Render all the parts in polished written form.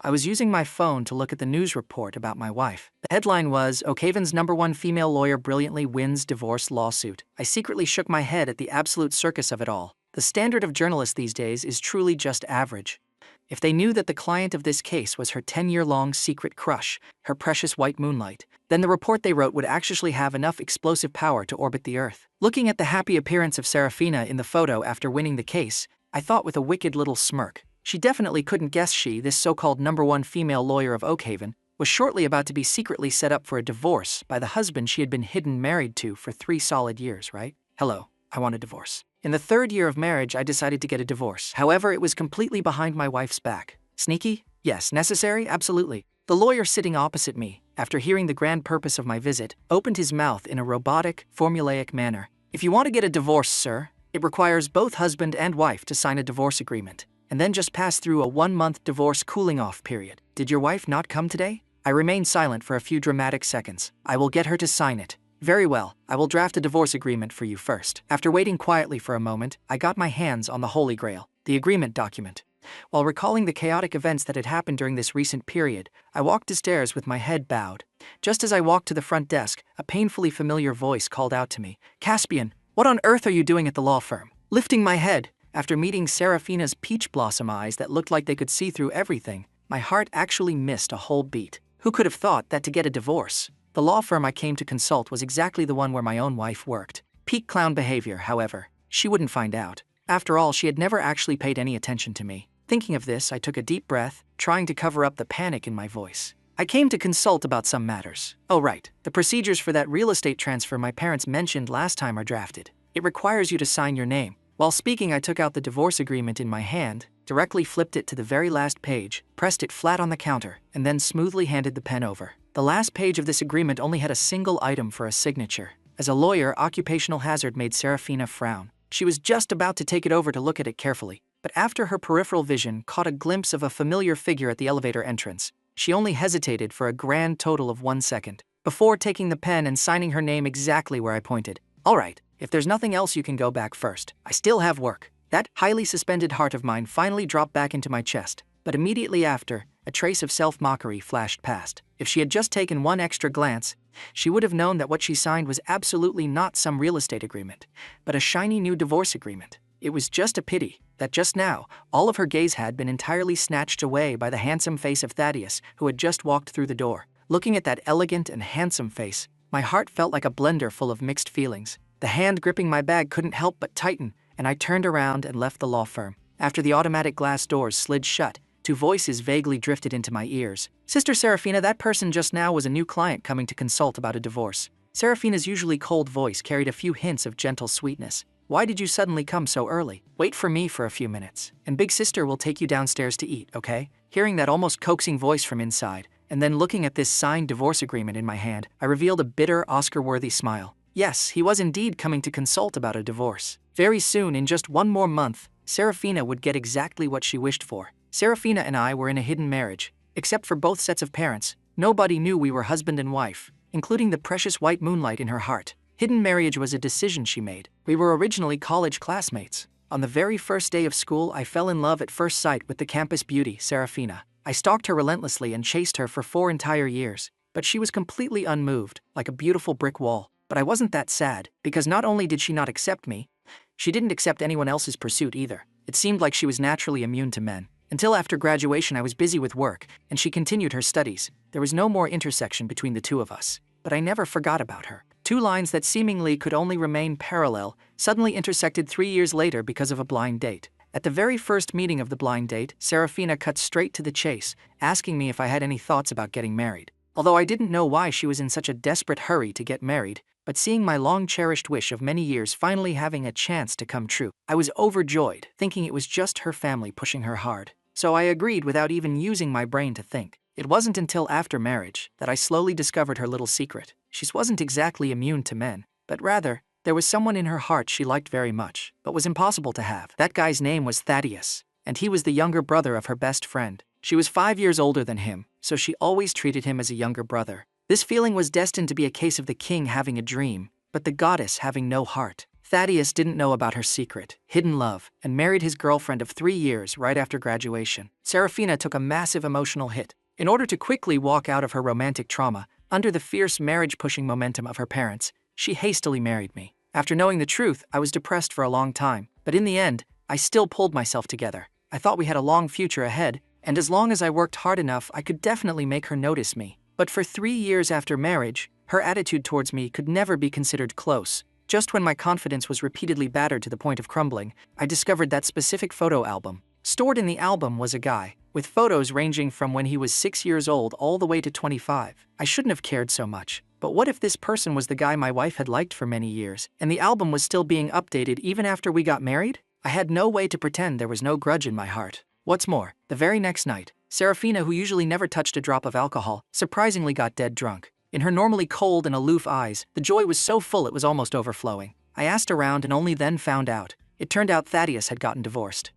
I was using my phone to look at the news report about my wife. The headline was, Okavan's #1 female lawyer brilliantly wins divorce lawsuit. I secretly shook my head at the absolute circus of it all. The standard of journalists these days is truly just average. If they knew that the client of this case was her 10-year-long secret crush, her precious white moonlight, then the report they wrote would actually have enough explosive power to orbit the Earth. Looking at the happy appearance of Serafina in the photo after winning the case, I thought with a wicked little smirk. She definitely couldn't guess this so-called #1 female lawyer of Oakhaven, was shortly about to be secretly set up for a divorce by the husband she had been hidden married to for 3 solid years, right? Hello, I want a divorce. In the 3rd year of marriage, I decided to get a divorce. However, it was completely behind my wife's back. Sneaky? Yes. Necessary? Absolutely. The lawyer sitting opposite me, after hearing the grand purpose of my visit, opened his mouth in a robotic, formulaic manner. If you want to get a divorce, sir, it requires both husband and wife to sign a divorce agreement, and then just pass through a 1-month divorce cooling-off period. Did your wife not come today? I remained silent for a few dramatic seconds. I will get her to sign it. Very well, I will draft a divorce agreement for you first. After waiting quietly for a moment, I got my hands on the Holy Grail, the agreement document. While recalling the chaotic events that had happened during this recent period, I walked upstairs with my head bowed. Just as I walked to the front desk, a painfully familiar voice called out to me, "Caspian, what on earth are you doing at the law firm?" Lifting my head, after meeting Serafina's peach blossom eyes that looked like they could see through everything, my heart actually missed a whole beat. Who could have thought that to get a divorce? The law firm I came to consult was exactly the one where my own wife worked. Peak clown behavior, however. She wouldn't find out. After all, she had never actually paid any attention to me. Thinking of this, I took a deep breath, trying to cover up the panic in my voice. I came to consult about some matters. Oh right, the procedures for that real estate transfer my parents mentioned last time are drafted. It requires you to sign your name. While speaking, I took out the divorce agreement in my hand, directly flipped it to the very last page, pressed it flat on the counter, and then smoothly handed the pen over. The last page of this agreement only had a single item for a signature. As a lawyer, occupational hazard made Serafina frown. She was just about to take it over to look at it carefully, but after her peripheral vision caught a glimpse of a familiar figure at the elevator entrance, she only hesitated for a grand total of 1 second, before taking the pen and signing her name exactly where I pointed. All right, if there's nothing else, you can go back first. I still have work. That highly suspended heart of mine finally dropped back into my chest, but immediately after, a trace of self-mockery flashed past. If she had just taken one extra glance, she would have known that what she signed was absolutely not some real estate agreement, but a shiny new divorce agreement. It was just a pity that just now, all of her gaze had been entirely snatched away by the handsome face of Thaddeus, who had just walked through the door. Looking at that elegant and handsome face, my heart felt like a blender full of mixed feelings. The hand gripping my bag couldn't help but tighten, and I turned around and left the law firm. After the automatic glass doors slid shut, 2 voices vaguely drifted into my ears. "Sister Serafina, that person just now was a new client coming to consult about a divorce." Serafina's usually cold voice carried a few hints of gentle sweetness. "Why did you suddenly come so early? Wait for me for a few minutes, and Big Sister will take you downstairs to eat, okay?" Hearing that almost coaxing voice from inside, and then looking at this signed divorce agreement in my hand, I revealed a bitter, Oscar-worthy smile. Yes, he was indeed coming to consult about a divorce. Very soon, in just 1 more month, Serafina would get exactly what she wished for. Serafina and I were in a hidden marriage. Except for both sets of parents, nobody knew we were husband and wife, including the precious white moonlight in her heart. Hidden marriage was a decision she made. We were originally college classmates. On the very first day of school, I fell in love at first sight with the campus beauty, Serafina. I stalked her relentlessly and chased her for 4 entire years, but she was completely unmoved, like a beautiful brick wall. But I wasn't that sad, because not only did she not accept me, she didn't accept anyone else's pursuit either. It seemed like she was naturally immune to men. Until after graduation, I was busy with work, and she continued her studies. There was no more intersection between the two of us. But I never forgot about her. 2 lines that seemingly could only remain parallel suddenly intersected 3 years later because of a blind date. At the very first meeting of the blind date, Serafina cut straight to the chase, asking me if I had any thoughts about getting married. Although I didn't know why she was in such a desperate hurry to get married, but seeing my long-cherished wish of many years finally having a chance to come true, I was overjoyed, thinking it was just her family pushing her hard. So I agreed without even using my brain to think. It wasn't until after marriage that I slowly discovered her little secret. She wasn't exactly immune to men, but rather, there was someone in her heart she liked very much, but was impossible to have. That guy's name was Thaddeus, and he was the younger brother of her best friend. She was 5 years older than him, so she always treated him as a younger brother. This feeling was destined to be a case of the king having a dream, but the goddess having no heart. Thaddeus didn't know about her secret, hidden love, and married his girlfriend of 3 years right after graduation. Serafina took a massive emotional hit. In order to quickly walk out of her romantic trauma, under the fierce marriage-pushing momentum of her parents, she hastily married me. After knowing the truth, I was depressed for a long time, but in the end, I still pulled myself together. I thought we had a long future ahead, and as long as I worked hard enough, I could definitely make her notice me. But for 3 years after marriage, her attitude towards me could never be considered close. Just when my confidence was repeatedly battered to the point of crumbling, I discovered that specific photo album. Stored in the album was a guy, with photos ranging from when he was 6 years old all the way to 25. I shouldn't have cared so much. But what if this person was the guy my wife had liked for many years, and the album was still being updated even after we got married? I had no way to pretend there was no grudge in my heart. What's more, the very next night, Serafina, who usually never touched a drop of alcohol, surprisingly got dead drunk. In her normally cold and aloof eyes, the joy was so full it was almost overflowing. I asked around and only then found out. It turned out Thaddeus had gotten divorced.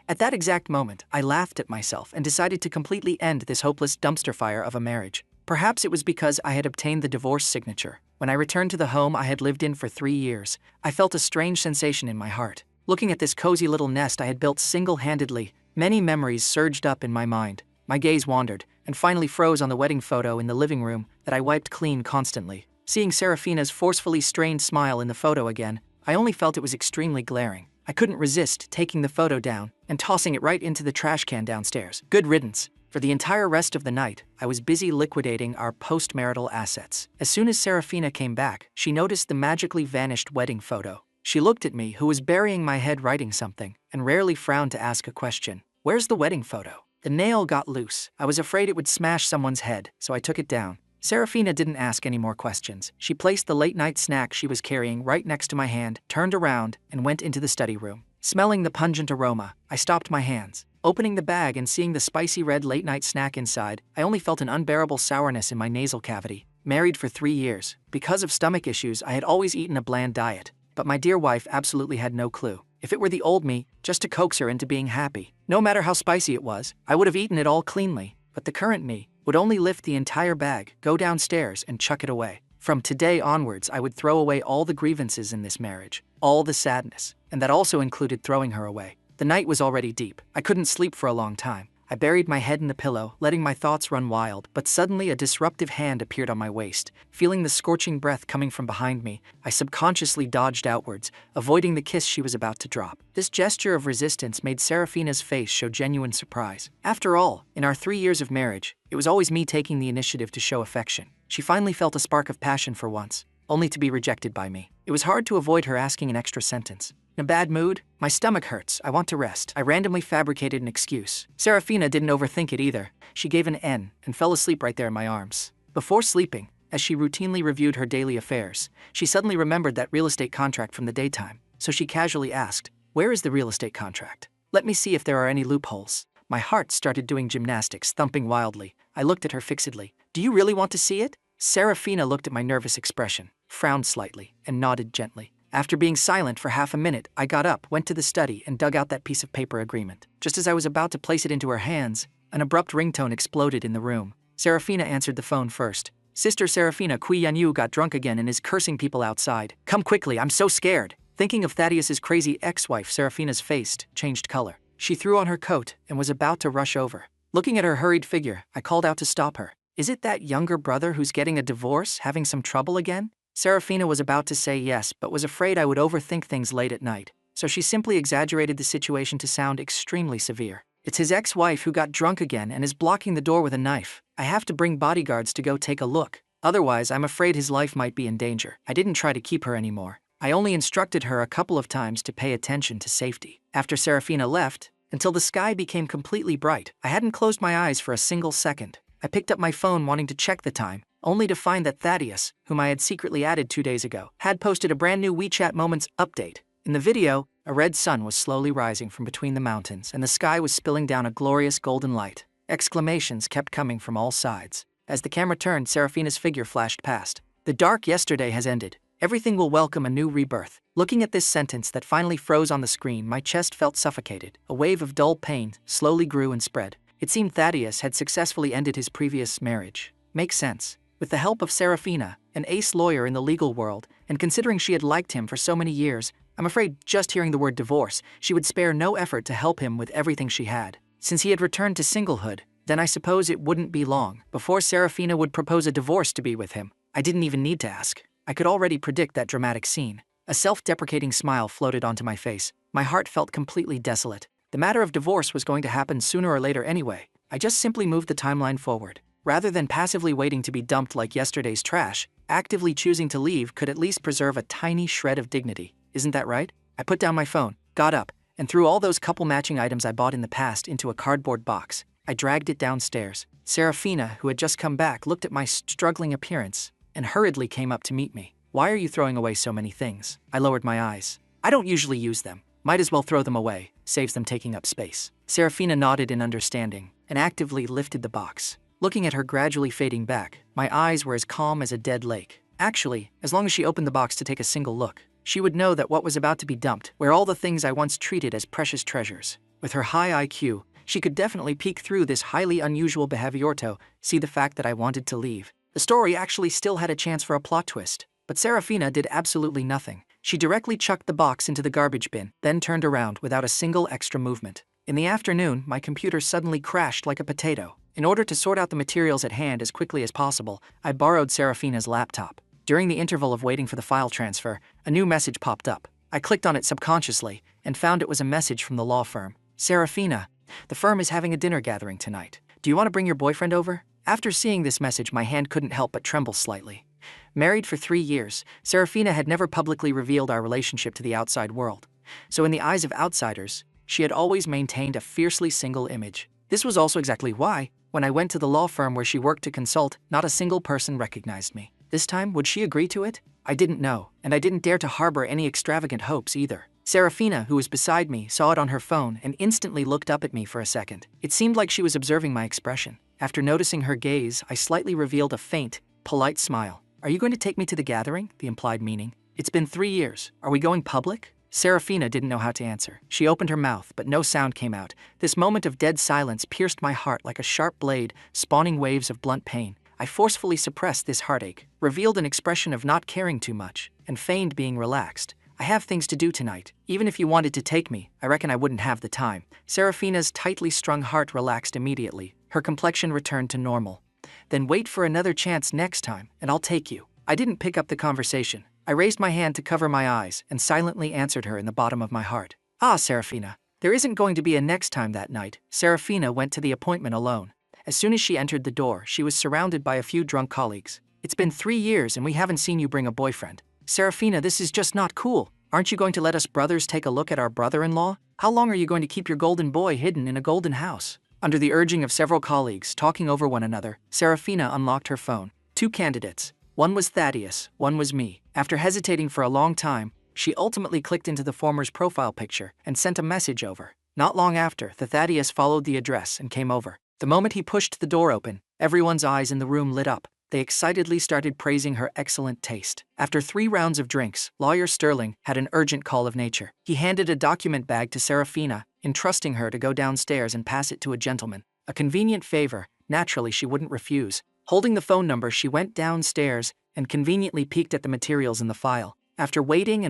At that exact moment, I laughed at myself and decided to completely end this hopeless dumpster fire of a marriage. Perhaps it was because I had obtained the divorce signature. When I returned to the home I had lived in for 3 years, I felt a strange sensation in my heart. Looking at this cozy little nest I had built single-handedly, many memories surged up in my mind. My gaze wandered, and finally froze on the wedding photo in the living room that I wiped clean constantly. Seeing Serafina's forcefully strained smile in the photo again, I only felt it was extremely glaring. I couldn't resist taking the photo down and tossing it right into the trash can downstairs. Good riddance. For the entire rest of the night, I was busy liquidating our post-marital assets. As soon as Serafina came back, she noticed the magically vanished wedding photo. She looked at me, who was burying my head writing something, and rarely frowned to ask a question. "Where's the wedding photo?" The nail got loose. I was afraid it would smash someone's head, so I took it down. Serafina didn't ask any more questions. She placed the late-night snack she was carrying right next to my hand, turned around, and went into the study room. Smelling the pungent aroma, I stopped my hands. Opening the bag and seeing the spicy red late-night snack inside, I only felt an unbearable sourness in my nasal cavity. Married for 3 years, because of stomach issues, I had always eaten a bland diet. But my dear wife absolutely had no clue. If it were the old me, just to coax her into being happy, no matter how spicy it was, I would have eaten it all cleanly. But the current me would only lift the entire bag, go downstairs, and chuck it away. From today onwards, I would throw away all the grievances in this marriage, all the sadness, and that also included throwing her away. The night was already deep. I couldn't sleep for a long time. I buried my head in the pillow, letting my thoughts run wild, but suddenly a disruptive hand appeared on my waist. Feeling the scorching breath coming from behind me, I subconsciously dodged outwards, avoiding the kiss she was about to drop. This gesture of resistance made Serafina's face show genuine surprise. After all, in our 3 years of marriage, it was always me taking the initiative to show affection. She finally felt a spark of passion for once, only to be rejected by me. It was hard to avoid her asking an extra sentence. "In a bad mood? My stomach hurts. I want to rest." I randomly fabricated an excuse. Serafina didn't overthink it either. She gave an N and fell asleep right there in my arms. Before sleeping, as she routinely reviewed her daily affairs, she suddenly remembered that real estate contract from the daytime. So she casually asked, "Where is the real estate contract? Let me see if there are any loopholes." My heart started doing gymnastics, thumping wildly. I looked at her fixedly. "Do you really want to see it?" Serafina looked at my nervous expression, frowned slightly, and nodded gently. After being silent for half a minute, I got up, went to the study, and dug out that piece of paper agreement. Just as I was about to place it into her hands, an abrupt ringtone exploded in the room. Serafina answered the phone first. "Sister Serafina, Kui Yanyu got drunk again and is cursing people outside. Come quickly, I'm so scared." Thinking of Thaddeus's crazy ex-wife, Serafina's face changed color. She threw on her coat and was about to rush over. Looking at her hurried figure, I called out to stop her. "Is it that younger brother who's getting a divorce, having some trouble again?" Serafina was about to say yes, but was afraid I would overthink things late at night, so she simply exaggerated the situation to sound extremely severe. "It's his ex-wife who got drunk again and is blocking the door with a knife. I have to bring bodyguards to go take a look. Otherwise, I'm afraid his life might be in danger." I didn't try to keep her anymore. I only instructed her a couple of times to pay attention to safety. After Serafina left, until the sky became completely bright, I hadn't closed my eyes for a single second. I picked up my phone wanting to check the time, only to find that Thaddeus, whom I had secretly added 2 days ago, had posted a brand new WeChat Moments update. In the video, a red sun was slowly rising from between the mountains and the sky was spilling down a glorious golden light. Exclamations kept coming from all sides. As the camera turned, Serafina's figure flashed past. "The dark yesterday has ended. Everything will welcome a new rebirth." Looking at this sentence that finally froze on the screen, my chest felt suffocated. A wave of dull pain slowly grew and spread. It seemed Thaddeus had successfully ended his previous marriage. Makes sense. With the help of Serafina, an ace lawyer in the legal world, and considering she had liked him for so many years, I'm afraid just hearing the word divorce, she would spare no effort to help him with everything she had. Since he had returned to singlehood, then I suppose it wouldn't be long before Serafina would propose a divorce to be with him. I didn't even need to ask. I could already predict that dramatic scene. A self-deprecating smile floated onto my face. My heart felt completely desolate. The matter of divorce was going to happen sooner or later anyway. I just simply moved the timeline forward. Rather than passively waiting to be dumped like yesterday's trash, actively choosing to leave could at least preserve a tiny shred of dignity. Isn't that right? I put down my phone, got up, and threw all those couple matching items I bought in the past into a cardboard box. I dragged it downstairs. Serafina, who had just come back, looked at my struggling appearance and hurriedly came up to meet me. Why are you throwing away so many things? I lowered my eyes. I don't usually use them. Might as well throw them away. Saves them taking up space. Serafina nodded in understanding and actively lifted the box. Looking at her gradually fading back, my eyes were as calm as a dead lake. Actually, as long as she opened the box to take a single look, she would know that what was about to be dumped were all the things I once treated as precious treasures. With her high IQ, she could definitely peek through this highly unusual behavior to see the fact that I wanted to leave. The story actually still had a chance for a plot twist, but Serafina did absolutely nothing. She directly chucked the box into the garbage bin, then turned around without a single extra movement. In the afternoon, my computer suddenly crashed like a potato. In order to sort out the materials at hand as quickly as possible, I borrowed Serafina's laptop. During the interval of waiting for the file transfer, a new message popped up. I clicked on it subconsciously and found it was a message from the law firm. Serafina, the firm is having a dinner gathering tonight. Do you want to bring your boyfriend over? After seeing this message, my hand couldn't help but tremble slightly. Married for 3 years, Serafina had never publicly revealed our relationship to the outside world. So in the eyes of outsiders, she had always maintained a fiercely single image. This was also exactly why, when I went to the law firm where she worked to consult, not a single person recognized me. This time, would she agree to it? I didn't know, and I didn't dare to harbor any extravagant hopes either. Serafina, who was beside me, saw it on her phone and instantly looked up at me for a second. It seemed like she was observing my expression. After noticing her gaze, I slightly revealed a faint, polite smile. Are you going to take me to the gathering? The implied meaning. It's been 3 years. Are we going public? Serafina didn't know how to answer. She opened her mouth, but no sound came out. This moment of dead silence pierced my heart like a sharp blade, spawning waves of blunt pain. I forcefully suppressed this heartache, revealed an expression of not caring too much, and feigned being relaxed. I have things to do tonight. Even if you wanted to take me, I reckon I wouldn't have the time. Serafina's tightly strung heart relaxed immediately. Her complexion returned to normal. Then wait for another chance next time, and I'll take you. I didn't pick up the conversation. I raised my hand to cover my eyes and silently answered her in the bottom of my heart. Ah, Serafina, there isn't going to be a next time that night. Serafina went to the appointment alone. As soon as she entered the door, she was surrounded by a few drunk colleagues. It's been 3 years and we haven't seen you bring a boyfriend. Serafina, this is just not cool. Aren't you going to let us brothers take a look at our brother-in-law? How long are you going to keep your golden boy hidden in a golden house? Under the urging of several colleagues talking over one another, Serafina unlocked her phone. 2 candidates. One was Thaddeus, one was me. After hesitating for a long time, she ultimately clicked into the former's profile picture and sent a message over. Not long after, the Thaddeus followed the address and came over. The moment he pushed the door open, everyone's eyes in the room lit up. They excitedly started praising her excellent taste. After 3 rounds of drinks, Lawyer Sterling had an urgent call of nature. He handed a document bag to Serafina, entrusting her to go downstairs and pass it to a gentleman. A convenient favor, naturally she wouldn't refuse. Holding the phone number, she went downstairs and conveniently peeked at the materials in the file. After waiting,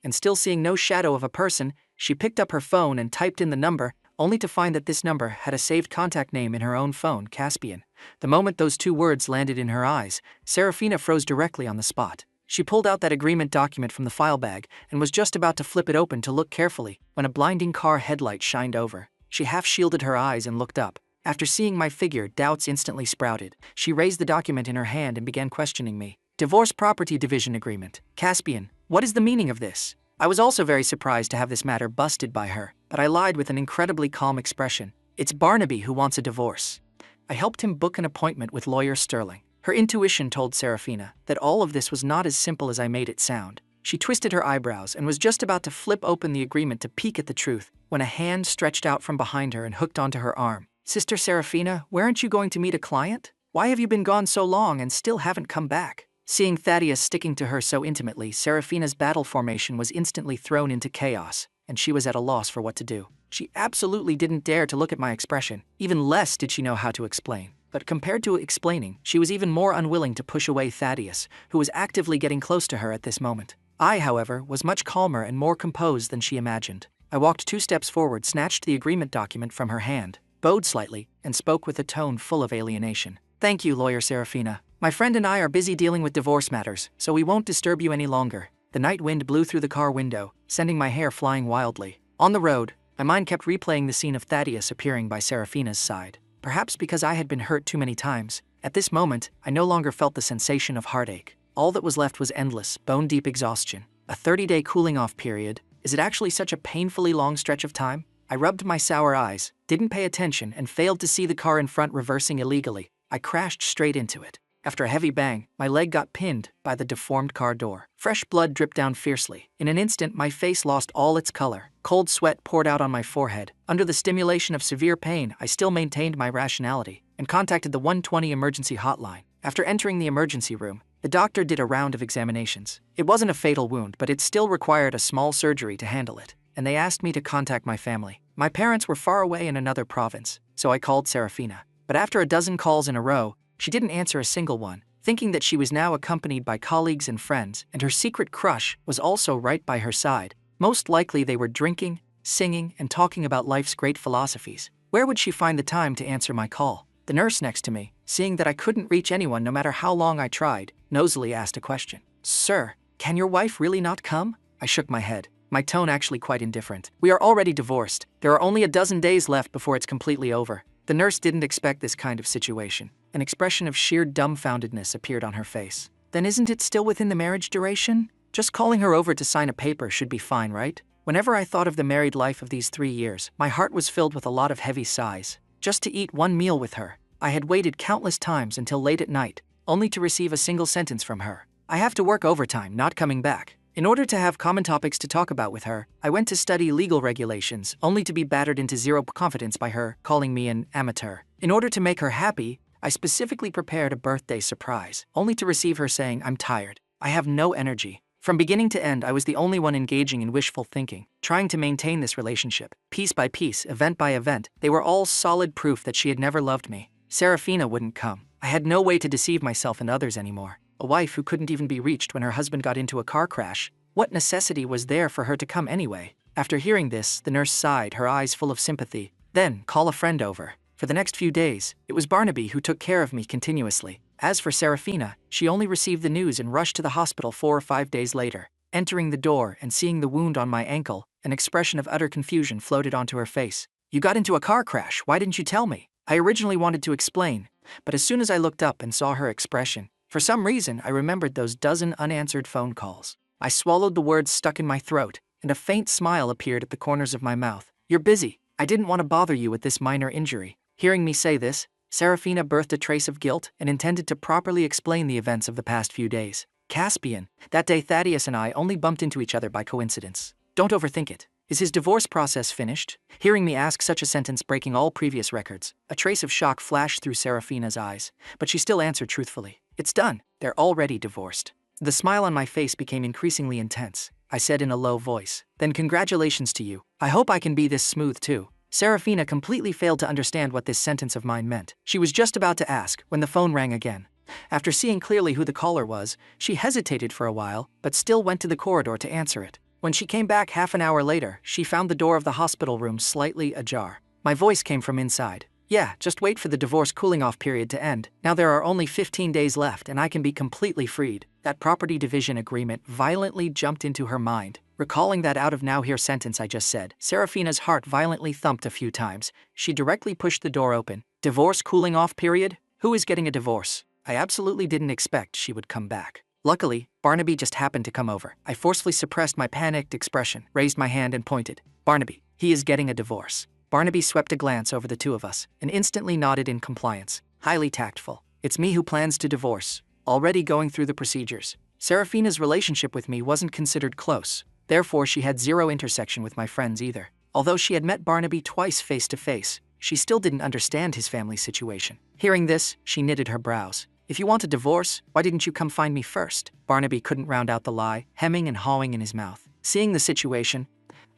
and still seeing no shadow of a person, she picked up her phone and typed in the number, only to find that this number had a saved contact name in her own phone, Caspian. The moment those 2 words landed in her eyes, Serafina froze directly on the spot. She pulled out that agreement document from the file bag and was just about to flip it open to look carefully when a blinding car headlight shined over. She half shielded her eyes and looked up. After seeing my figure, doubts instantly sprouted. She raised the document in her hand and began questioning me. Divorce Property Division Agreement. Caspian, what is the meaning of this? I was also very surprised to have this matter busted by her, but I lied with an incredibly calm expression. It's Barnaby who wants a divorce. I helped him book an appointment with Lawyer Sterling. Her intuition told Serafina that all of this was not as simple as I made it sound. She twisted her eyebrows and was just about to flip open the agreement to peek at the truth when a hand stretched out from behind her and hooked onto her arm. Sister Serafina, weren't you going to meet a client? Why have you been gone so long and still haven't come back? Seeing Thaddeus sticking to her so intimately, Serafina's battle formation was instantly thrown into chaos, and she was at a loss for what to do. She absolutely didn't dare to look at my expression. Even less did she know how to explain. But compared to explaining, she was even more unwilling to push away Thaddeus, who was actively getting close to her at this moment. I, however, was much calmer and more composed than she imagined. I walked 2 steps forward, snatched the agreement document from her hand, bowed slightly, and spoke with a tone full of alienation. Thank you, Lawyer Serafina. My friend and I are busy dealing with divorce matters, so we won't disturb you any longer. The night wind blew through the car window, sending my hair flying wildly. On the road, my mind kept replaying the scene of Thaddeus appearing by Serafina's side. Perhaps because I had been hurt too many times, at this moment, I no longer felt the sensation of heartache. All that was left was endless, bone-deep exhaustion. A 30-day cooling-off period. Is it actually such a painfully long stretch of time? I rubbed my sour eyes, didn't pay attention, and failed to see the car in front reversing illegally. I crashed straight into it. After a heavy bang, my leg got pinned by the deformed car door. Fresh blood dripped down fiercely. In an instant, my face lost all its color. Cold sweat poured out on my forehead. Under the stimulation of severe pain, I still maintained my rationality and contacted the 120 emergency hotline. After entering the emergency room, the doctor did a round of examinations. It wasn't a fatal wound, but it still required a small surgery to handle it, and they asked me to contact my family. My parents were far away in another province, so I called Serafina. But after a dozen calls in a row, she didn't answer a single one. Thinking that she was now accompanied by colleagues and friends, and her secret crush was also right by her side. Most likely they were drinking, singing, and talking about life's great philosophies. Where would she find the time to answer my call? The nurse next to me, seeing that I couldn't reach anyone no matter how long I tried, nosily asked a question. Sir, can your wife really not come? I shook my head, my tone actually quite indifferent. We are already divorced. There are only a dozen days left before it's completely over. The nurse didn't expect this kind of situation. An expression of sheer dumbfoundedness appeared on her face. Then isn't it still within the marriage duration? Just calling her over to sign a paper should be fine, right? Whenever I thought of the married life of these 3 years, my heart was filled with a lot of heavy sighs. Just to eat one meal with her. I had waited countless times until late at night, only to receive a single sentence from her. I have to work overtime, not coming back. In order to have common topics to talk about with her, I went to study legal regulations, only to be battered into zero confidence by her, calling me an amateur. In order to make her happy, I specifically prepared a birthday surprise, only to receive her saying, "I'm tired. I have no energy." From beginning to end, I was the only one engaging in wishful thinking, trying to maintain this relationship. Piece by piece, event by event, they were all solid proof that she had never loved me. Serafina wouldn't come. I had no way to deceive myself and others anymore. A wife who couldn't even be reached when her husband got into a car crash. What necessity was there for her to come anyway? After hearing this, the nurse sighed, her eyes full of sympathy. Then, call a friend over. For the next few days, it was Barnaby who took care of me continuously. As for Serafina, she only received the news and rushed to the hospital 4 or 5 days later. Entering the door and seeing the wound on my ankle, an expression of utter confusion floated onto her face. "You got into a car crash, why didn't you tell me?" I originally wanted to explain, but as soon as I looked up and saw her expression, for some reason I remembered those dozen unanswered phone calls. I swallowed the words stuck in my throat, and a faint smile appeared at the corners of my mouth. "You're busy. I didn't want to bother you with this minor injury." Hearing me say this, Serafina birthed a trace of guilt and intended to properly explain the events of the past few days. Caspian, that day Thaddeus and I only bumped into each other by coincidence. Don't overthink it. Is his divorce process finished? Hearing me ask such a sentence breaking all previous records, a trace of shock flashed through Serafina's eyes, but she still answered truthfully. "It's done. They're already divorced." The smile on my face became increasingly intense. I said in a low voice, "Then congratulations to you. I hope I can be this smooth too." Serafina completely failed to understand what this sentence of mine meant. She was just about to ask when the phone rang again. After seeing clearly who the caller was, she hesitated for a while, but still went to the corridor to answer it. When she came back half an hour later, she found the door of the hospital room slightly ajar. My voice came from inside. "Yeah, just wait for the divorce cooling-off period to end. Now there are only 15 days left and I can be completely freed." That property division agreement violently jumped into her mind. Recalling that out of now here sentence I just said, Serafina's heart violently thumped a few times. She directly pushed the door open. "Divorce cooling-off period? Who is getting a divorce?" I absolutely didn't expect she would come back. Luckily, Barnaby just happened to come over. I forcefully suppressed my panicked expression, raised my hand and pointed. "Barnaby, he is getting a divorce." Barnaby swept a glance over the two of us and instantly nodded in compliance. Highly tactful. "It's me who plans to divorce. Already going through the procedures." Serafina's relationship with me wasn't considered close. Therefore, she had zero intersection with my friends either. Although she had met Barnaby twice face to face, she still didn't understand his family situation. Hearing this, she knitted her brows. "If you want a divorce, why didn't you come find me first?" Barnaby couldn't round out the lie, hemming and hawing in his mouth. Seeing the situation,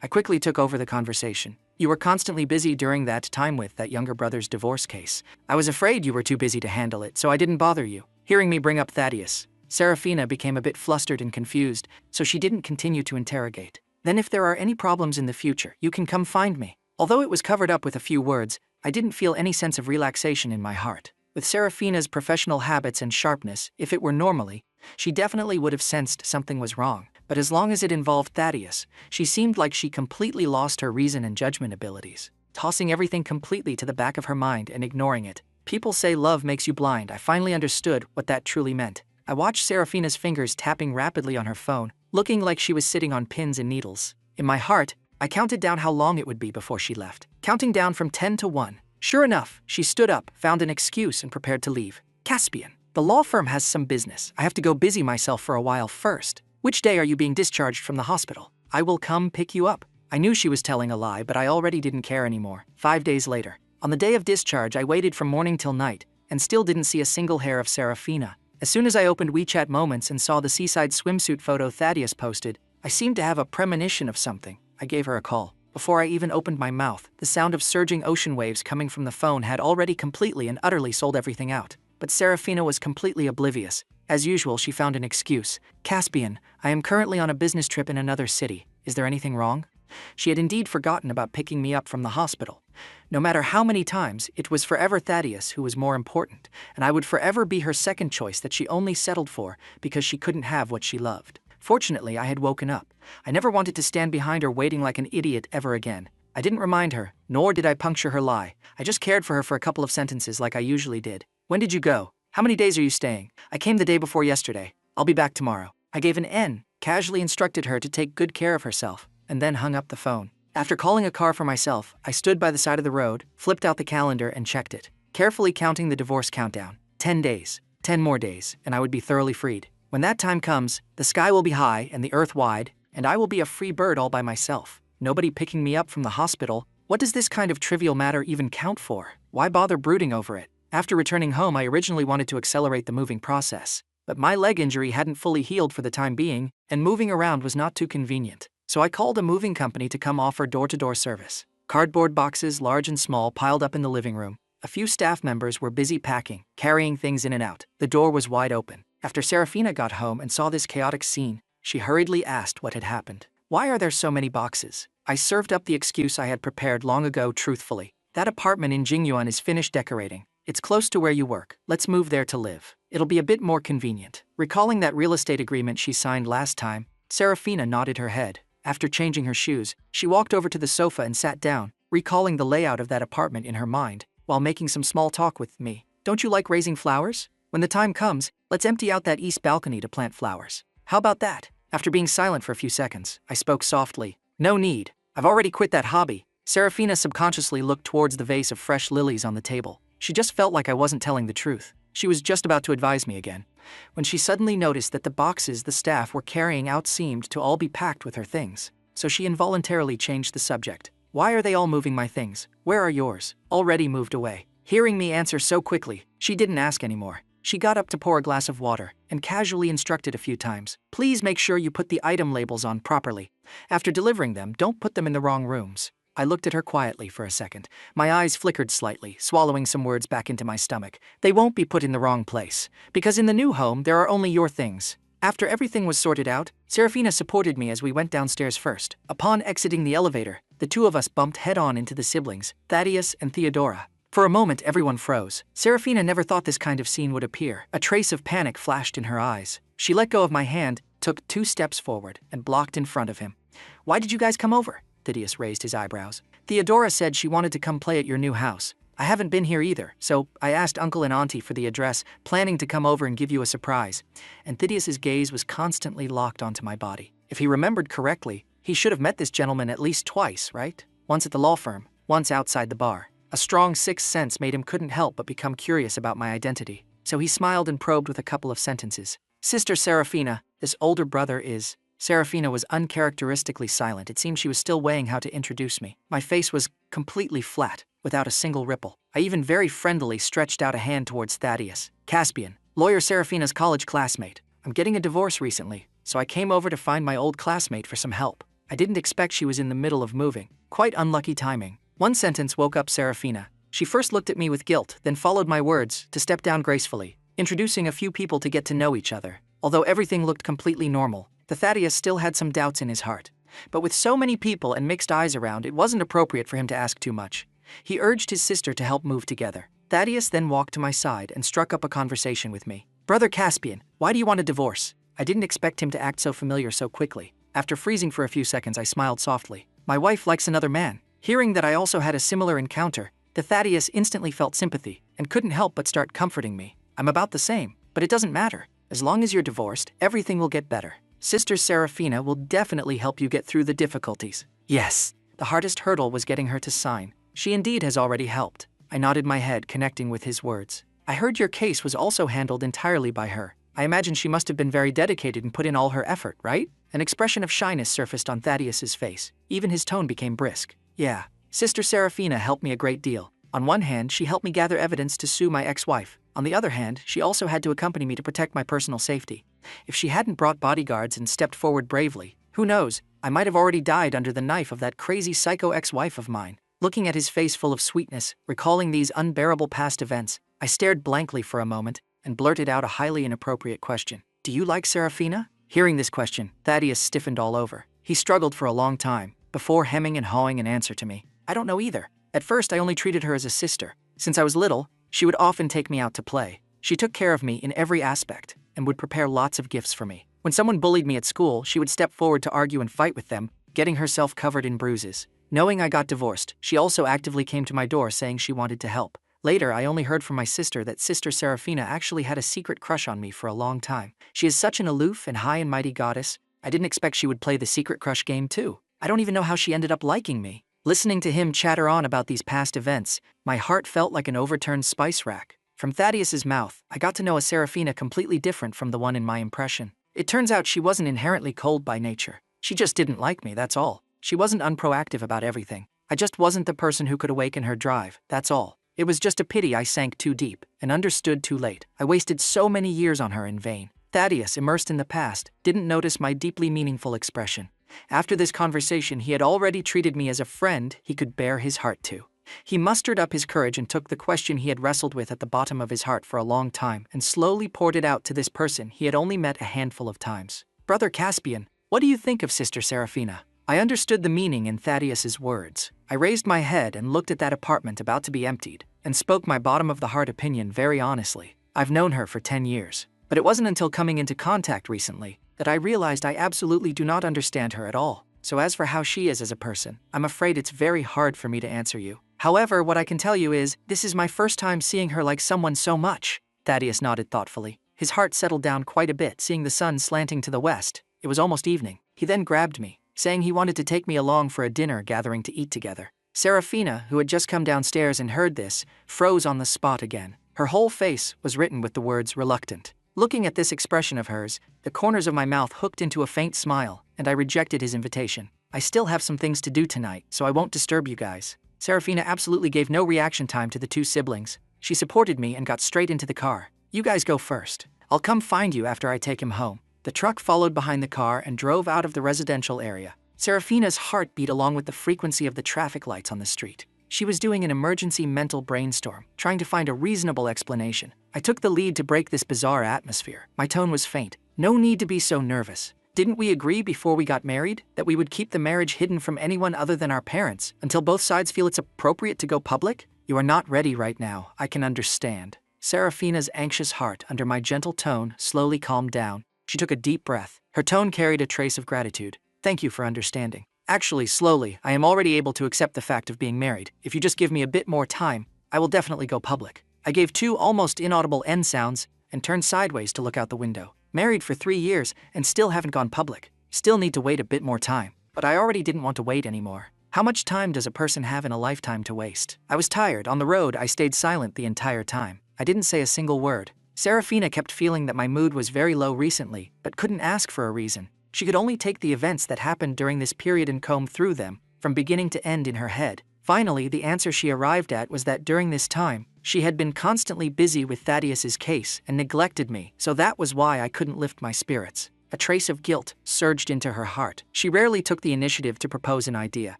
I quickly took over the conversation. "You were constantly busy during that time with that younger brother's divorce case. I was afraid you were too busy to handle it, so I didn't bother you." Hearing me bring up Thaddeus, Serafina became a bit flustered and confused, so she didn't continue to interrogate. Then if there are any problems in the future, you can come find me. Although it was covered up with a few words, I didn't feel any sense of relaxation in my heart. With Serafina's professional habits and sharpness, if it were normally, she definitely would have sensed something was wrong. But as long as it involved Thaddeus, she seemed like she completely lost her reason and judgment abilities, tossing everything completely to the back of her mind and ignoring it. People say love makes you blind. I finally understood what that truly meant. I watched Serafina's fingers tapping rapidly on her phone, looking like she was sitting on pins and needles. In my heart, I counted down how long it would be before she left, counting down from 10 to 1. Sure enough, she stood up, found an excuse, and prepared to leave. Caspian, the law firm has some business. I have to go busy myself for a while first. Which day are you being discharged from the hospital? I will come pick you up. I knew she was telling a lie, but I already didn't care anymore. 5 days later. On the day of discharge, I waited from morning till night, and still didn't see a single hair of Serafina. As soon as I opened WeChat Moments and saw the seaside swimsuit photo Thaddeus posted, I seemed to have a premonition of something. I gave her a call. Before I even opened my mouth, the sound of surging ocean waves coming from the phone had already completely and utterly sold everything out. But Serafina was completely oblivious. As usual, she found an excuse. Caspian, I am currently on a business trip in another city. Is there anything wrong? She had indeed forgotten about picking me up from the hospital. No matter how many times, it was forever Thaddeus who was more important, and I would forever be her second choice that she only settled for because she couldn't have what she loved. Fortunately, I had woken up. I never wanted to stand behind her waiting like an idiot ever again. I didn't remind her, nor did I puncture her lie. I just cared for her for a couple of sentences like I usually did. When did you go? How many days are you staying? I came the day before yesterday. I'll be back tomorrow. I gave an N, casually instructed her to take good care of herself, and then hung up the phone. After calling a car for myself, I stood by the side of the road, flipped out the calendar and checked it, carefully counting the divorce countdown. 10 days, 10 more days, and I would be thoroughly freed. When that time comes, the sky will be high and the earth wide, and I will be a free bird all by myself. Nobody picking me up from the hospital. What does this kind of trivial matter even count for? Why bother brooding over it? After returning home, I originally wanted to accelerate the moving process, but my leg injury hadn't fully healed for the time being, and moving around was not too convenient. So I called a moving company to come offer door-to-door service. Cardboard boxes, large and small, piled up in the living room. A few staff members were busy packing, carrying things in and out. The door was wide open. After Serafina got home and saw this chaotic scene, she hurriedly asked what had happened. Why are there so many boxes? I served up the excuse I had prepared long ago truthfully. That apartment in Jingyuan is finished decorating. It's close to where you work. Let's move there to live. It'll be a bit more convenient. Recalling that real estate agreement she signed last time, Serafina nodded her head. After changing her shoes, she walked over to the sofa and sat down, recalling the layout of that apartment in her mind, while making some small talk with me. Don't you like raising flowers? When the time comes, let's empty out that east balcony to plant flowers. How about that? After being silent for a few seconds, I spoke softly. No need. I've already quit that hobby. Serafina subconsciously looked towards the vase of fresh lilies on the table. She just felt like I wasn't telling the truth. She was just about to advise me again, when she suddenly noticed that the boxes the staff were carrying out seemed to all be packed with her things. So she involuntarily changed the subject. Why are they all moving my things? Where are yours? Already moved away. Hearing me answer so quickly, she didn't ask anymore. She got up to pour a glass of water and casually instructed a few times. Please make sure you put the item labels on properly. After delivering them, don't put them in the wrong rooms. I looked at her quietly for a second. My eyes flickered slightly, swallowing some words back into my stomach. They won't be put in the wrong place, because in the new home, there are only your things. After everything was sorted out, Serafina supported me as we went downstairs first. Upon exiting the elevator, the two of us bumped head-on into the siblings, Thaddeus and Theodora. For a moment, everyone froze. Serafina never thought this kind of scene would appear. A trace of panic flashed in her eyes. She let go of my hand, took 2 steps forward, and blocked in front of him. Why did you guys come over? Thaddeus raised his eyebrows. Theodora said she wanted to come play at your new house. I haven't been here either, so I asked Uncle and Auntie for the address, planning to come over and give you a surprise. And Thaddeus's gaze was constantly locked onto my body. If he remembered correctly, he should have met this gentleman at least twice, right? Once at the law firm, once outside the bar. A strong sixth sense made him couldn't help but become curious about my identity. So he smiled and probed with a couple of sentences. Sister Serafina, this older brother is... Serafina was uncharacteristically silent. It seemed she was still weighing how to introduce me. My face was completely flat, without a single ripple. I even very friendlily stretched out a hand towards Thaddeus. Caspian, lawyer Serafina's college classmate. I'm getting a divorce recently, so I came over to find my old classmate for some help. I didn't expect she was in the middle of moving. Quite unlucky timing. One sentence woke up Serafina. She first looked at me with guilt, then followed my words to step down gracefully, introducing a few people to get to know each other. Although everything looked completely normal, the Thaddeus still had some doubts in his heart. But with so many people and mixed eyes around, it wasn't appropriate for him to ask too much. He urged his sister to help move together. Thaddeus then walked to my side and struck up a conversation with me. "Brother Caspian, why do you want a divorce?" I didn't expect him to act so familiar so quickly. After freezing for a few seconds, I smiled softly. "My wife likes another man." Hearing that I also had a similar encounter, the Thaddeus instantly felt sympathy and couldn't help but start comforting me. "I'm about the same, but it doesn't matter. As long as you're divorced, everything will get better. Sister Serafina will definitely help you get through the difficulties." Yes, the hardest hurdle was getting her to sign. She indeed has already helped. I nodded my head, connecting with his words. "I heard your case was also handled entirely by her. I imagine she must have been very dedicated and put in all her effort, right?" An expression of shyness surfaced on Thaddeus's face. Even his tone became brisk. "Yeah, Sister Serafina helped me a great deal. On one hand, she helped me gather evidence to sue my ex-wife. On the other hand, she also had to accompany me to protect my personal safety. If she hadn't brought bodyguards and stepped forward bravely, who knows, I might have already died under the knife of that crazy psycho ex-wife of mine." Looking at his face full of sweetness, recalling these unbearable past events, I stared blankly for a moment and blurted out a highly inappropriate question. "Do you like Serafina?" Hearing this question, Thaddeus stiffened all over. He struggled for a long time, before hemming and hawing an answer to me. "I don't know either. At first, I only treated her as a sister. Since I was little, she would often take me out to play. She took care of me in every aspect and would prepare lots of gifts for me. When someone bullied me at school, she would step forward to argue and fight with them, getting herself covered in bruises. Knowing I got divorced, she also actively came to my door saying she wanted to help. Later, I only heard from my sister that Sister Serafina actually had a secret crush on me for a long time. She is such an aloof and high and mighty goddess. I didn't expect she would play the secret crush game too. I don't even know how she ended up liking me." Listening to him chatter on about these past events, my heart felt like an overturned spice rack. From Thaddeus's mouth, I got to know a Serafina completely different from the one in my impression. It turns out she wasn't inherently cold by nature. She just didn't like me, that's all. She wasn't unproactive about everything. I just wasn't the person who could awaken her drive, that's all. It was just a pity I sank too deep and understood too late. I wasted so many years on her in vain. Thaddeus, immersed in the past, didn't notice my deeply meaningful expression. After this conversation, he had already treated me as a friend he could bare his heart to. He mustered up his courage and took the question he had wrestled with at the bottom of his heart for a long time and slowly poured it out to this person he had only met a handful of times. "Brother Caspian, what do you think of Sister Serafina?" I understood the meaning in Thaddeus's words. I raised my head and looked at that apartment about to be emptied and spoke my bottom-of-the-heart opinion very honestly. I've known her for 10 years, but it wasn't until coming into contact recently that I realized I absolutely do not understand her at all. So as for how she is as a person, I'm afraid it's very hard for me to answer you. However, what I can tell you is, this is my first time seeing her like someone so much. Thaddeus nodded thoughtfully. His heart settled down quite a bit, seeing the sun slanting to the west. It was almost evening. He then grabbed me, saying he wanted to take me along for a dinner gathering to eat together. Serafina, who had just come downstairs and heard this, froze on the spot again. Her whole face was written with the words reluctant. Looking at this expression of hers, the corners of my mouth hooked into a faint smile, and I rejected his invitation. I still have some things to do tonight, so I won't disturb you guys. Serafina absolutely gave no reaction time to the two siblings. She supported me and got straight into the car. "You guys go first. I'll come find you after I take him home." The truck followed behind the car and drove out of the residential area. Serafina's heart beat along with the frequency of the traffic lights on the street. She was doing an emergency mental brainstorm, trying to find a reasonable explanation. I took the lead to break this bizarre atmosphere. My tone was faint. "No need to be so nervous. Didn't we agree before we got married that we would keep the marriage hidden from anyone other than our parents until both sides feel it's appropriate to go public? You are not ready right now, I can understand." Serafina's anxious heart, under my gentle tone, slowly calmed down. She took a deep breath. Her tone carried a trace of gratitude. "Thank you for understanding. Actually, slowly, I am already able to accept the fact of being married. If you just give me a bit more time, I will definitely go public." I gave two almost inaudible N sounds and turned sideways to look out the window. Married for 3 years and still haven't gone public. Still need to wait a bit more time. But I already didn't want to wait anymore. How much time does a person have in a lifetime to waste? I was tired. On the road, I stayed silent the entire time. I didn't say a single word. Serafina kept feeling that my mood was very low recently, but couldn't ask for a reason. She could only take the events that happened during this period and comb through them, from beginning to end in her head. Finally, the answer she arrived at was that during this time, she had been constantly busy with Thaddeus's case and neglected me, so that was why I couldn't lift my spirits. A trace of guilt surged into her heart. She rarely took the initiative to propose an idea.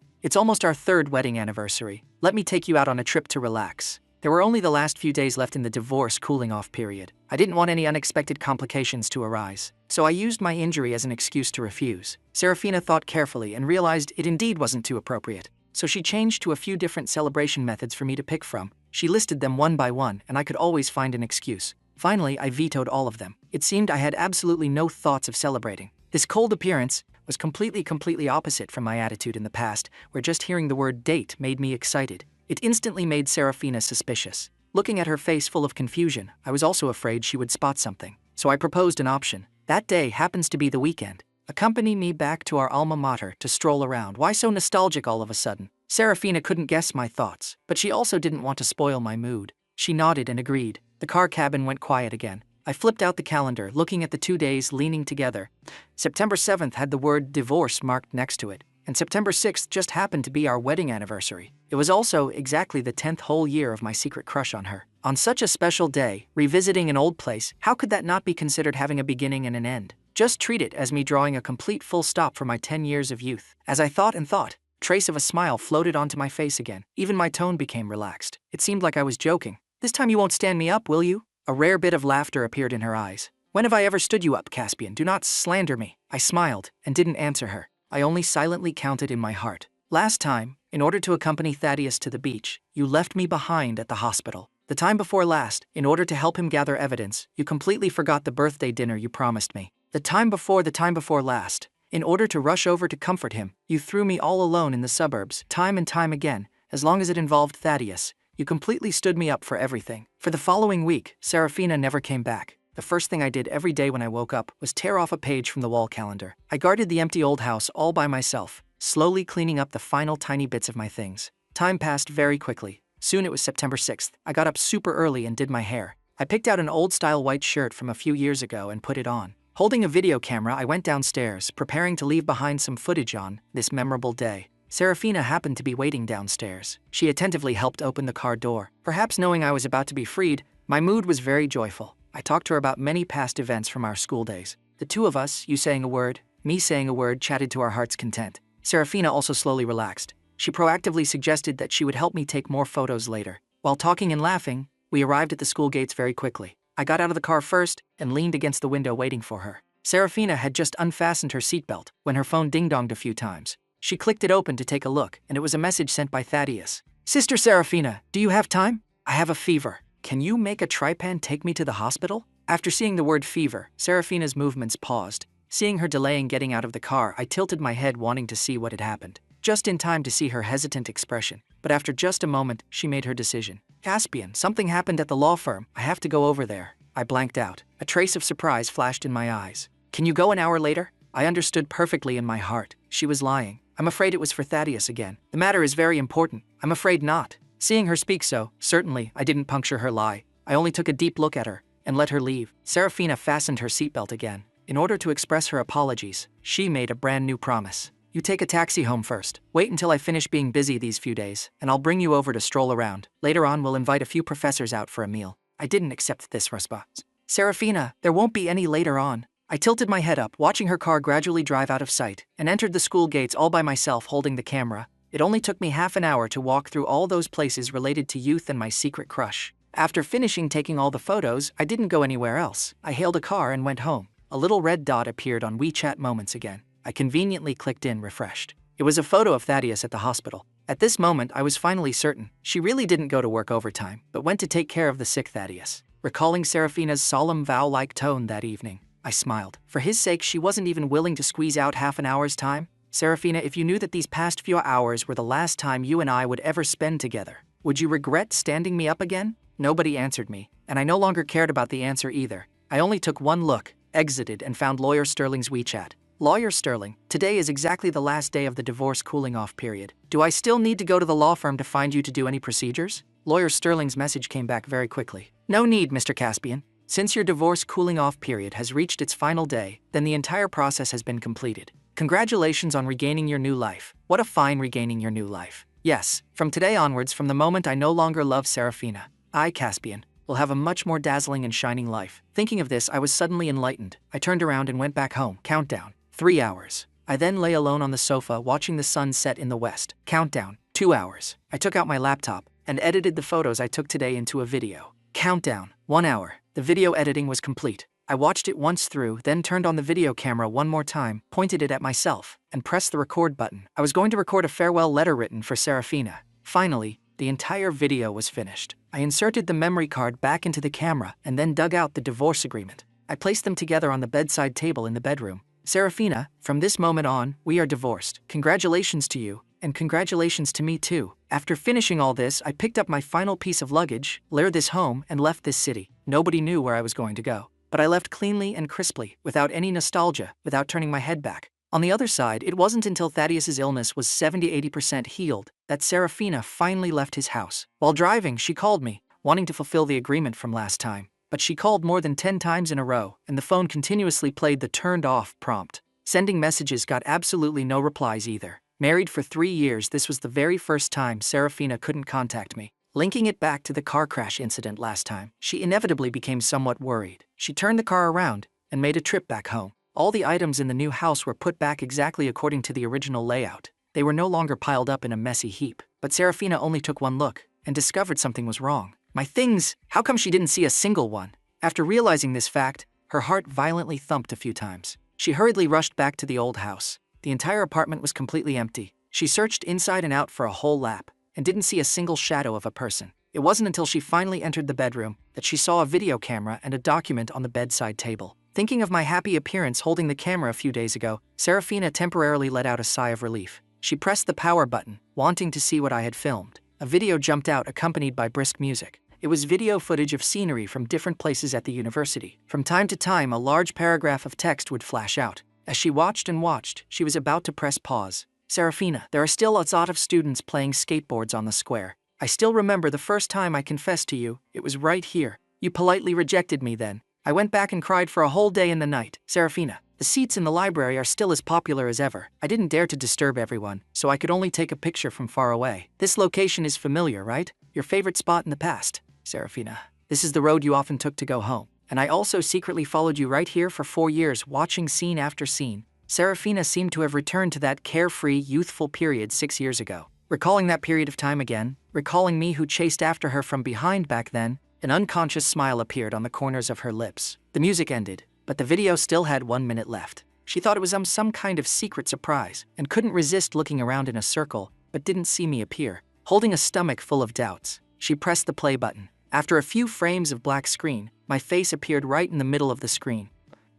"It's almost our 3rd wedding anniversary. Let me take you out on a trip to relax." There were only the last few days left in the divorce cooling-off period. I didn't want any unexpected complications to arise, so I used my injury as an excuse to refuse. Serafina thought carefully and realized it indeed wasn't too appropriate, so she changed to a few different celebration methods for me to pick from. She listed them one by one, and I could always find an excuse. Finally, I vetoed all of them. It seemed I had absolutely no thoughts of celebrating. This cold appearance was completely opposite from my attitude in the past, where just hearing the word date made me excited. It instantly made Serafina suspicious. Looking at her face full of confusion, I was also afraid she would spot something. So I proposed an option. That day happens to be the weekend. Accompany me back to our alma mater to stroll around. Why so nostalgic all of a sudden? Serafina couldn't guess my thoughts, but she also didn't want to spoil my mood. She nodded and agreed. The car cabin went quiet again. I flipped out the calendar, looking at the 2 days leaning together. September 7th had the word divorce marked next to it, and September 6th just happened to be our wedding anniversary. It was also exactly the 10th whole year of my secret crush on her. On such a special day, revisiting an old place, how could that not be considered having a beginning and an end? Just treat it as me drawing a complete full stop for my 10 years of youth. As I thought and thought, trace of a smile floated onto my face again. Even my tone became relaxed. It seemed like I was joking. This time you won't stand me up, will you? A rare bit of laughter appeared in her eyes. When have I ever stood you up, Caspian? Do not slander me. I smiled and didn't answer her. I only silently counted in my heart. Last time, in order to accompany Thaddeus to the beach, you left me behind at the hospital. The time before last, in order to help him gather evidence, you completely forgot the birthday dinner you promised me. The time before last, in order to rush over to comfort him, you threw me all alone in the suburbs, time and time again. As long as it involved Thaddeus, you completely stood me up for everything. For the following week, Serafina never came back. The first thing I did every day when I woke up was tear off a page from the wall calendar. I guarded the empty old house all by myself, slowly cleaning up the final tiny bits of my things. Time passed very quickly. Soon it was September 6th. I got up super early and did my hair. I picked out an old-style white shirt from a few years ago and put it on. Holding a video camera, I went downstairs, preparing to leave behind some footage on this memorable day. Serafina happened to be waiting downstairs. She attentively helped open the car door. Perhaps knowing I was about to be freed, my mood was very joyful. I talked to her about many past events from our school days. The two of us, you saying a word, me saying a word, chatted to our heart's content. Serafina also slowly relaxed. She proactively suggested that she would help me take more photos later. While talking and laughing, we arrived at the school gates very quickly. I got out of the car first and leaned against the window waiting for her. Serafina had just unfastened her seatbelt when her phone ding-donged a few times. She clicked it open to take a look, and it was a message sent by Thaddeus. Sister Serafina, do you have time? I have a fever. Can you make a trypan take me to the hospital? After seeing the word fever, Serafina's movements paused. Seeing her delaying getting out of the car, I tilted my head wanting to see what had happened. Just in time to see her hesitant expression, but after just a moment, she made her decision. Caspian, something happened at the law firm. I have to go over there. I blanked out. A trace of surprise flashed in my eyes. Can you go an hour later? I understood perfectly in my heart. She was lying. I'm afraid it was for Thaddeus again. The matter is very important. I'm afraid not. Seeing her speak so, certainly, I didn't puncture her lie. I only took a deep look at her and let her leave. Serafina fastened her seatbelt again. In order to express her apologies, she made a brand new promise. You take a taxi home first. Wait until I finish being busy these few days, and I'll bring you over to stroll around. Later on, we'll invite a few professors out for a meal. I didn't accept this response. Serafina, there won't be any later on. I tilted my head up, watching her car gradually drive out of sight, and entered the school gates all by myself holding the camera. It only took me half an hour to walk through all those places related to youth and my secret crush. After finishing taking all the photos, I didn't go anywhere else. I hailed a car and went home. A little red dot appeared on WeChat Moments again. I conveniently clicked in, refreshed. It was a photo of Thaddeus at the hospital. At this moment, I was finally certain. She really didn't go to work overtime, but went to take care of the sick Thaddeus. Recalling Serafina's solemn vow-like tone that evening, I smiled. For his sake, she wasn't even willing to squeeze out half an hour's time. Serafina, if you knew that these past few hours were the last time you and I would ever spend together, would you regret standing me up again? Nobody answered me, and I no longer cared about the answer either. I only took one look, exited, and found Lawyer Sterling's WeChat. Lawyer Sterling, today is exactly the last day of the divorce cooling-off period. Do I still need to go to the law firm to find you to do any procedures? Lawyer Sterling's message came back very quickly. No need, Mr. Caspian. Since your divorce cooling-off period has reached its final day, then the entire process has been completed. Congratulations on regaining your new life. What a fine regaining your new life. Yes, from today onwards, from the moment I no longer love Serafina, I, Caspian, will have a much more dazzling and shining life. Thinking of this, I was suddenly enlightened. I turned around and went back home. Countdown. 3 hours. I then lay alone on the sofa watching the sun set in the west. Countdown. 2 hours. I took out my laptop and edited the photos I took today into a video. Countdown. 1 hour. The video editing was complete. I watched it once through, then turned on the video camera one more time, pointed it at myself, and pressed the record button. I was going to record a farewell letter written for Serafina. Finally, the entire video was finished. I inserted the memory card back into the camera and then dug out the divorce agreement. I placed them together on the bedside table in the bedroom. Serafina, from this moment on, we are divorced. Congratulations to you, and congratulations to me too. After finishing all this, I picked up my final piece of luggage, left this home, and left this city. Nobody knew where I was going to go. But I left cleanly and crisply, without any nostalgia, without turning my head back. On the other side, it wasn't until Thaddeus's illness was 70–80% healed that Serafina finally left his house. While driving, she called me, wanting to fulfill the agreement from last time. But she called more than 10 times in a row, and the phone continuously played the turned off prompt. Sending messages got absolutely no replies either. Married for 3 years, this was the very first time Serafina couldn't contact me. Linking it back to the car crash incident last time, she inevitably became somewhat worried. She turned the car around and made a trip back home. All the items in the new house were put back exactly according to the original layout. They were no longer piled up in a messy heap. But Serafina only took one look and discovered something was wrong. My things, how come she didn't see a single one? After realizing this fact, her heart violently thumped a few times. She hurriedly rushed back to the old house. The entire apartment was completely empty. She searched inside and out for a whole lap and didn't see a single shadow of a person. It wasn't until she finally entered the bedroom that she saw a video camera and a document on the bedside table. Thinking of my happy appearance holding the camera a few days ago, Serafina temporarily let out a sigh of relief. She pressed the power button, wanting to see what I had filmed. A video jumped out accompanied by brisk music. It was video footage of scenery from different places at the university. From time to time, a large paragraph of text would flash out. As she watched and watched, she was about to press pause. Serafina, there are still a lot of students playing skateboards on the square. I still remember the first time I confessed to you. It was right here. You politely rejected me then. I went back and cried for a whole day and the night. Serafina, the seats in the library are still as popular as ever. I didn't dare to disturb everyone, so I could only take a picture from far away. This location is familiar, right? Your favorite spot in the past. Serafina, this is the road you often took to go home. And I also secretly followed you right here for 4 years, watching scene after scene. Serafina seemed to have returned to that carefree, youthful period 6 years ago. Recalling that period of time again, recalling me who chased after her from behind back then, an unconscious smile appeared on the corners of her lips. The music ended, but the video still had 1 minute left. She thought it was some kind of secret surprise, and couldn't resist looking around in a circle, but didn't see me appear. Holding a stomach full of doubts, she pressed the play button. After a few frames of black screen, my face appeared right in the middle of the screen.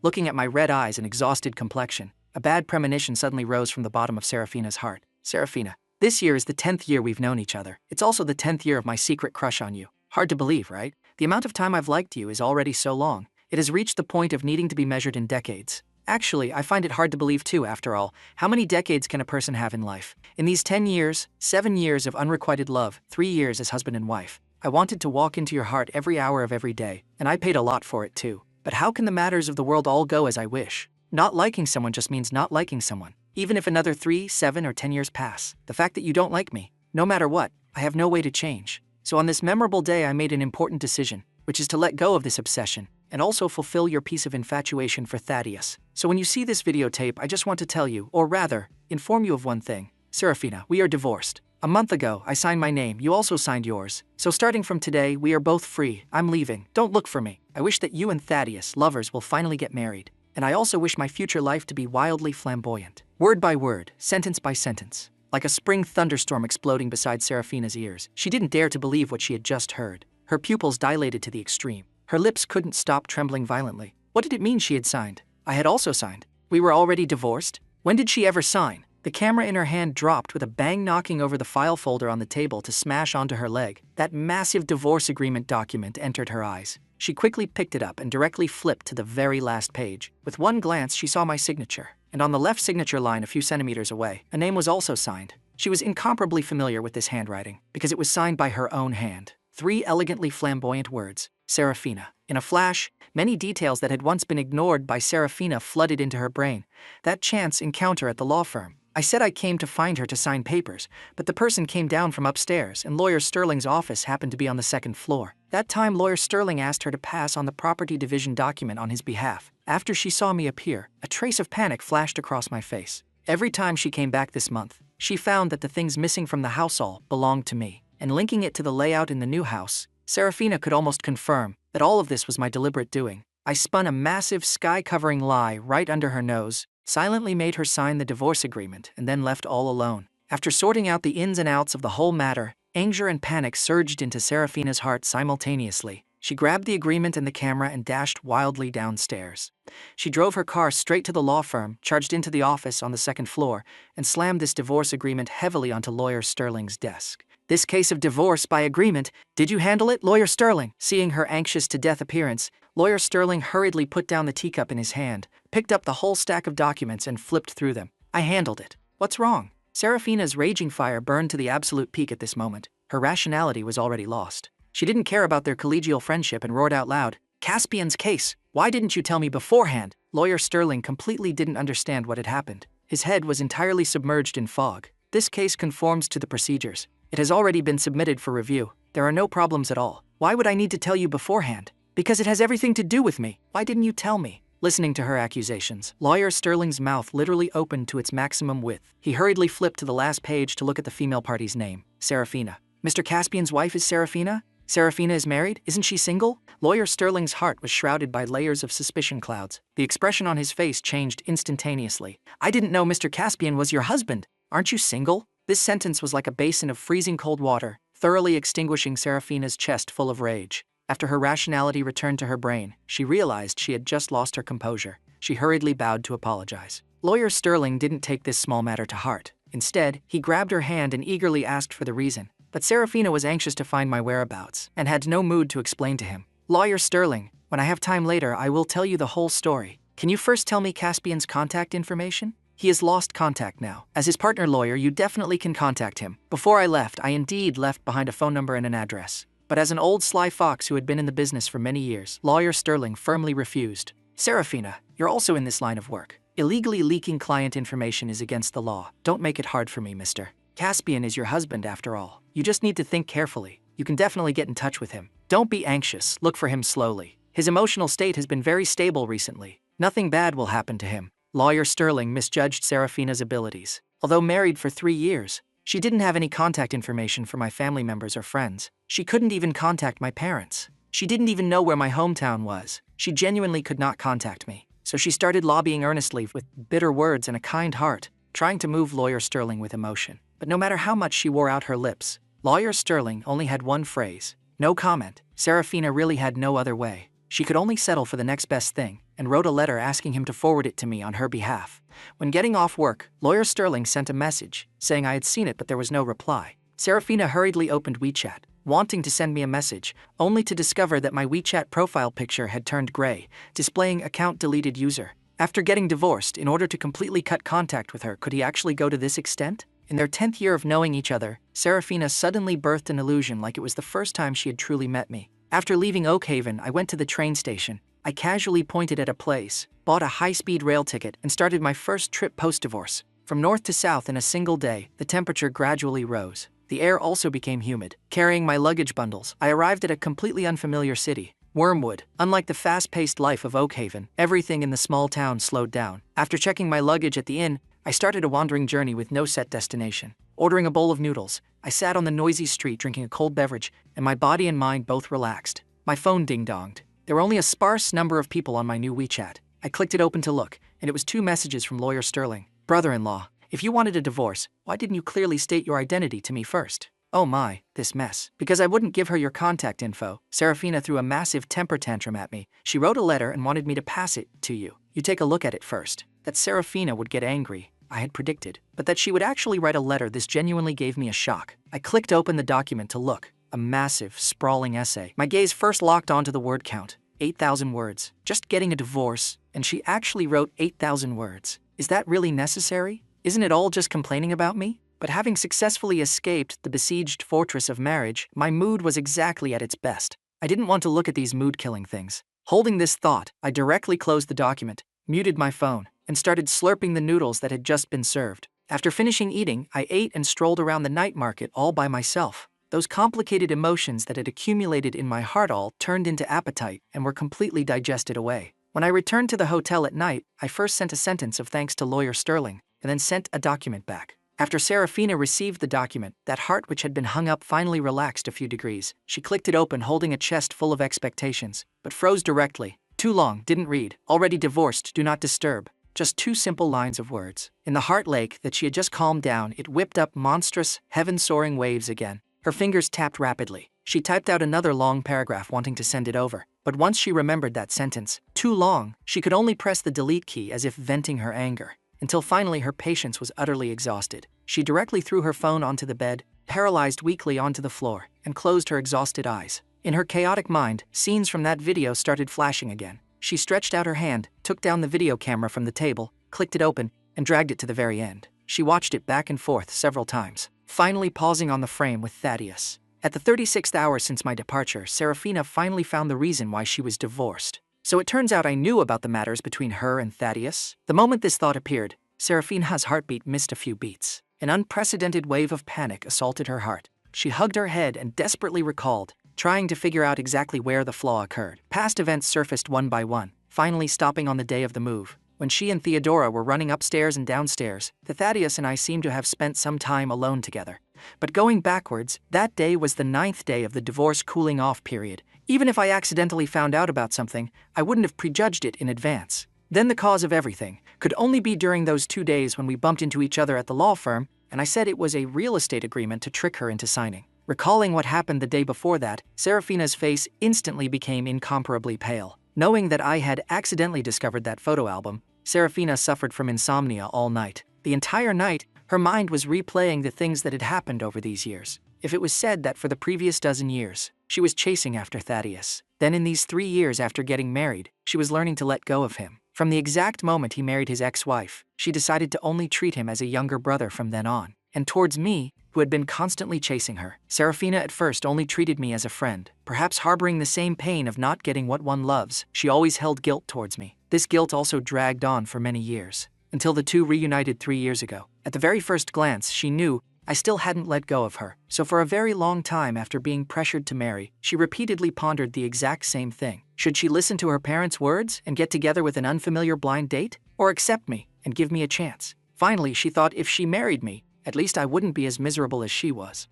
Looking at my red eyes and exhausted complexion, a bad premonition suddenly rose from the bottom of Serafina's heart. Serafina, this year is the 10th year we've known each other. It's also the 10th year of my secret crush on you. Hard to believe, right? The amount of time I've liked you is already so long. It has reached the point of needing to be measured in decades. Actually, I find it hard to believe too, after all. How many decades can a person have in life? In these 10 years, 7 years of unrequited love, 3 years as husband and wife. I wanted to walk into your heart every hour of every day, and I paid a lot for it too. But how can the matters of the world all go as I wish? Not liking someone just means not liking someone. Even if another 3, 7, or 10 years pass, the fact that you don't like me, no matter what, I have no way to change. So on this memorable day I made an important decision, which is to let go of this obsession, and also fulfill your piece of infatuation for Thaddeus. So when you see this videotape, I just want to tell you, or rather, inform you of one thing. Serafina, we are divorced. A month ago, I signed my name, you also signed yours. So starting from today, we are both free. I'm leaving. Don't look for me. I wish that you and Thaddeus, lovers, will finally get married. And I also wish my future life to be wildly flamboyant. Word by word, sentence by sentence. Like a spring thunderstorm exploding beside Serafina's ears, she didn't dare to believe what she had just heard. Her pupils dilated to the extreme. Her lips couldn't stop trembling violently. What did it mean she had signed? I had also signed. We were already divorced? When did she ever sign? The camera in her hand dropped with a bang, knocking over the file folder on the table to smash onto her leg. That massive divorce agreement document entered her eyes. She quickly picked it up and directly flipped to the very last page. With one glance, she saw my signature. And on the left signature line a few centimeters away, a name was also signed. She was incomparably familiar with this handwriting, because it was signed by her own hand. 3 elegantly flamboyant words. Serafina. In a flash, many details that had once been ignored by Serafina flooded into her brain. That chance encounter at the law firm. I said I came to find her to sign papers, but the person came down from upstairs and Lawyer Sterling's office happened to be on the 2nd floor. That time Lawyer Sterling asked her to pass on the property division document on his behalf. After she saw me appear, a trace of panic flashed across my face. Every time she came back this month, she found that the things missing from the house all belonged to me. and linking it to the layout in the new house, Serafina could almost confirm that all of this was my deliberate doing. I spun a massive sky-covering lie right under her nose, silently made her sign the divorce agreement, and then left all alone. After sorting out the ins and outs of the whole matter, anger and panic surged into Serafina's heart simultaneously. She grabbed the agreement and the camera and dashed wildly downstairs. She drove her car straight to the law firm, charged into the office on the second floor, and slammed this divorce agreement heavily onto Lawyer Sterling's desk. "This case of divorce by agreement, did you handle it, Lawyer Sterling?" Seeing her anxious-to-death appearance, Lawyer Sterling hurriedly put down the teacup in his hand, picked up the whole stack of documents and flipped through them. "I handled it. What's wrong?" Serafina's raging fire burned to the absolute peak at this moment. Her rationality was already lost. She didn't care about their collegial friendship and roared out loud, "Caspian's case! Why didn't you tell me beforehand?" Lawyer Sterling completely didn't understand what had happened. His head was entirely submerged in fog. "This case conforms to the procedures. It has already been submitted for review. There are no problems at all. Why would I need to tell you beforehand? Because it has everything to do with me. Why didn't you tell me?" Listening to her accusations, Lawyer Sterling's mouth literally opened to its maximum width. He hurriedly flipped to the last page to look at the female party's name, Serafina. "Mr. Caspian's wife is Serafina? Serafina is married? Isn't she single?" Lawyer Sterling's heart was shrouded by layers of suspicion clouds. The expression on his face changed instantaneously. "I didn't know Mr. Caspian was your husband. Aren't you single?" This sentence was like a basin of freezing cold water, thoroughly extinguishing Serafina's chest full of rage. After her rationality returned to her brain, she realized she had just lost her composure. She hurriedly bowed to apologize. Lawyer Sterling didn't take this small matter to heart. Instead, he grabbed her hand and eagerly asked for the reason. But Serafina was anxious to find my whereabouts and had no mood to explain to him. "Lawyer Sterling, when I have time later, I will tell you the whole story. Can you first tell me Caspian's contact information? He has lost contact now. As his partner lawyer, you definitely can contact him. Before I left, I indeed left behind a phone number and an address. But as an old sly fox who had been in the business for many years, Lawyer Sterling firmly refused. Serafina, you're also in this line of work. Illegally leaking client information is against the law. Don't make it hard for me, mister. Caspian is your husband after all. You just need to think carefully. You can definitely get in touch with him. Don't be anxious, look for him slowly. His emotional state has been very stable recently. Nothing bad will happen to him." Lawyer Sterling misjudged Serafina's abilities. Although married for 3 years, she didn't have any contact information for my family members or friends. She couldn't even contact my parents. She didn't even know where my hometown was. She genuinely could not contact me. So she started lobbying earnestly with bitter words and a kind heart, trying to move Lawyer Sterling with emotion. But no matter how much she wore out her lips, Lawyer Sterling only had one phrase: no comment. Serafina really had no other way. She could only settle for the next best thing, and wrote a letter asking him to forward it to me on her behalf. When getting off work, Lawyer Sterling sent a message, saying I had seen it but there was no reply. Serafina hurriedly opened WeChat, wanting to send me a message, only to discover that my WeChat profile picture had turned gray, displaying account deleted user. After getting divorced, in order to completely cut contact with her, could he actually go to this extent? In their 10th year of knowing each other, Serafina suddenly birthed an illusion like it was the first time she had truly met me. After leaving Oakhaven, I went to the train station. I casually pointed at a place, bought a high-speed rail ticket, and started my first trip post-divorce. From north to south in a single day, the temperature gradually rose. The air also became humid. Carrying my luggage bundles, I arrived at a completely unfamiliar city, Wormwood. Unlike the fast-paced life of Oakhaven, everything in the small town slowed down. After checking my luggage at the inn, I started a wandering journey with no set destination. Ordering a bowl of noodles, I sat on the noisy street drinking a cold beverage, and my body and mind both relaxed. My phone ding-donged. There were only a sparse number of people on my new WeChat. I clicked it open to look, and it was 2 messages from Lawyer Sterling. "Brother-in-law, if you wanted a divorce, why didn't you clearly state your identity to me first?" Oh my, this mess. Because I wouldn't give her your contact info, Serafina threw a massive temper tantrum at me. She wrote a letter and wanted me to pass it to you. You take a look at it first. That Serafina would get angry, I had predicted. But that she would actually write a letter, this genuinely gave me a shock. I clicked open the document to look. A massive, sprawling essay. My gaze first locked onto the word count. 8,000 words. Just getting a divorce, and she actually wrote 8,000 words. Is that really necessary? Isn't it all just complaining about me? But having successfully escaped the besieged fortress of marriage, my mood was exactly at its best. I didn't want to look at these mood-killing things. Holding this thought, I directly closed the document, muted my phone, and started slurping the noodles that had just been served. After finishing eating, I ate and strolled around the night market all by myself. Those complicated emotions that had accumulated in my heart all turned into appetite and were completely digested away. When I returned to the hotel at night, I first sent a sentence of thanks to Lawyer Sterling, and then sent a document back. After Serafina received the document, that heart which had been hung up finally relaxed a few degrees. She clicked it open, holding a chest full of expectations, but froze directly. Too long, didn't read. Already divorced, do not disturb. Just 2 simple lines of words. In the heart lake that she had just calmed down, it whipped up monstrous, heaven-soaring waves again. Her fingers tapped rapidly. She typed out another long paragraph wanting to send it over. But once she remembered that sentence, too long, she could only press the delete key as if venting her anger. Until finally her patience was utterly exhausted. She directly threw her phone onto the bed, paralyzed weakly onto the floor, and closed her exhausted eyes. In her chaotic mind, scenes from that video started flashing again. She stretched out her hand, took down the video camera from the table, clicked it open, and dragged it to the very end. She watched it back and forth several times, finally pausing on the frame with Thaddeus. At the 36th hour since my departure, Serafina finally found the reason why she was divorced. So it turns out I knew about the matters between her and Thaddeus. The moment this thought appeared, Serafina's heartbeat missed a few beats. An unprecedented wave of panic assaulted her heart. She hugged her head and desperately recalled, trying to figure out exactly where the flaw occurred. Past events surfaced one by one, finally stopping on the day of the move. When she and Theodora were running upstairs and downstairs, Thaddeus and I seemed to have spent some time alone together. But going backwards, that day was the 9th day of the divorce cooling off period. Even if I accidentally found out about something, I wouldn't have prejudged it in advance. Then the cause of everything could only be during those 2 days when we bumped into each other at the law firm, and I said it was a real estate agreement to trick her into signing. Recalling what happened the day before that, Serafina's face instantly became incomparably pale. Knowing that I had accidentally discovered that photo album, Serafina suffered from insomnia all night. The entire night, her mind was replaying the things that had happened over these years. If it was said that for the previous dozen years, she was chasing after Thaddeus, then in these 3 years after getting married, she was learning to let go of him. From the exact moment he married his ex-wife, she decided to only treat him as a younger brother from then on. And towards me, who had been constantly chasing her, Serafina at first only treated me as a friend. Perhaps harboring the same pain of not getting what one loves, she always held guilt towards me. This guilt also dragged on for many years, until the two reunited 3 years ago. At the very first glance, she knew I still hadn't let go of her. So for a very long time after being pressured to marry, she repeatedly pondered the exact same thing. Should she listen to her parents' words and get together with an unfamiliar blind date? Or accept me and give me a chance? Finally, she thought if she married me, at least I wouldn't be as miserable as she was.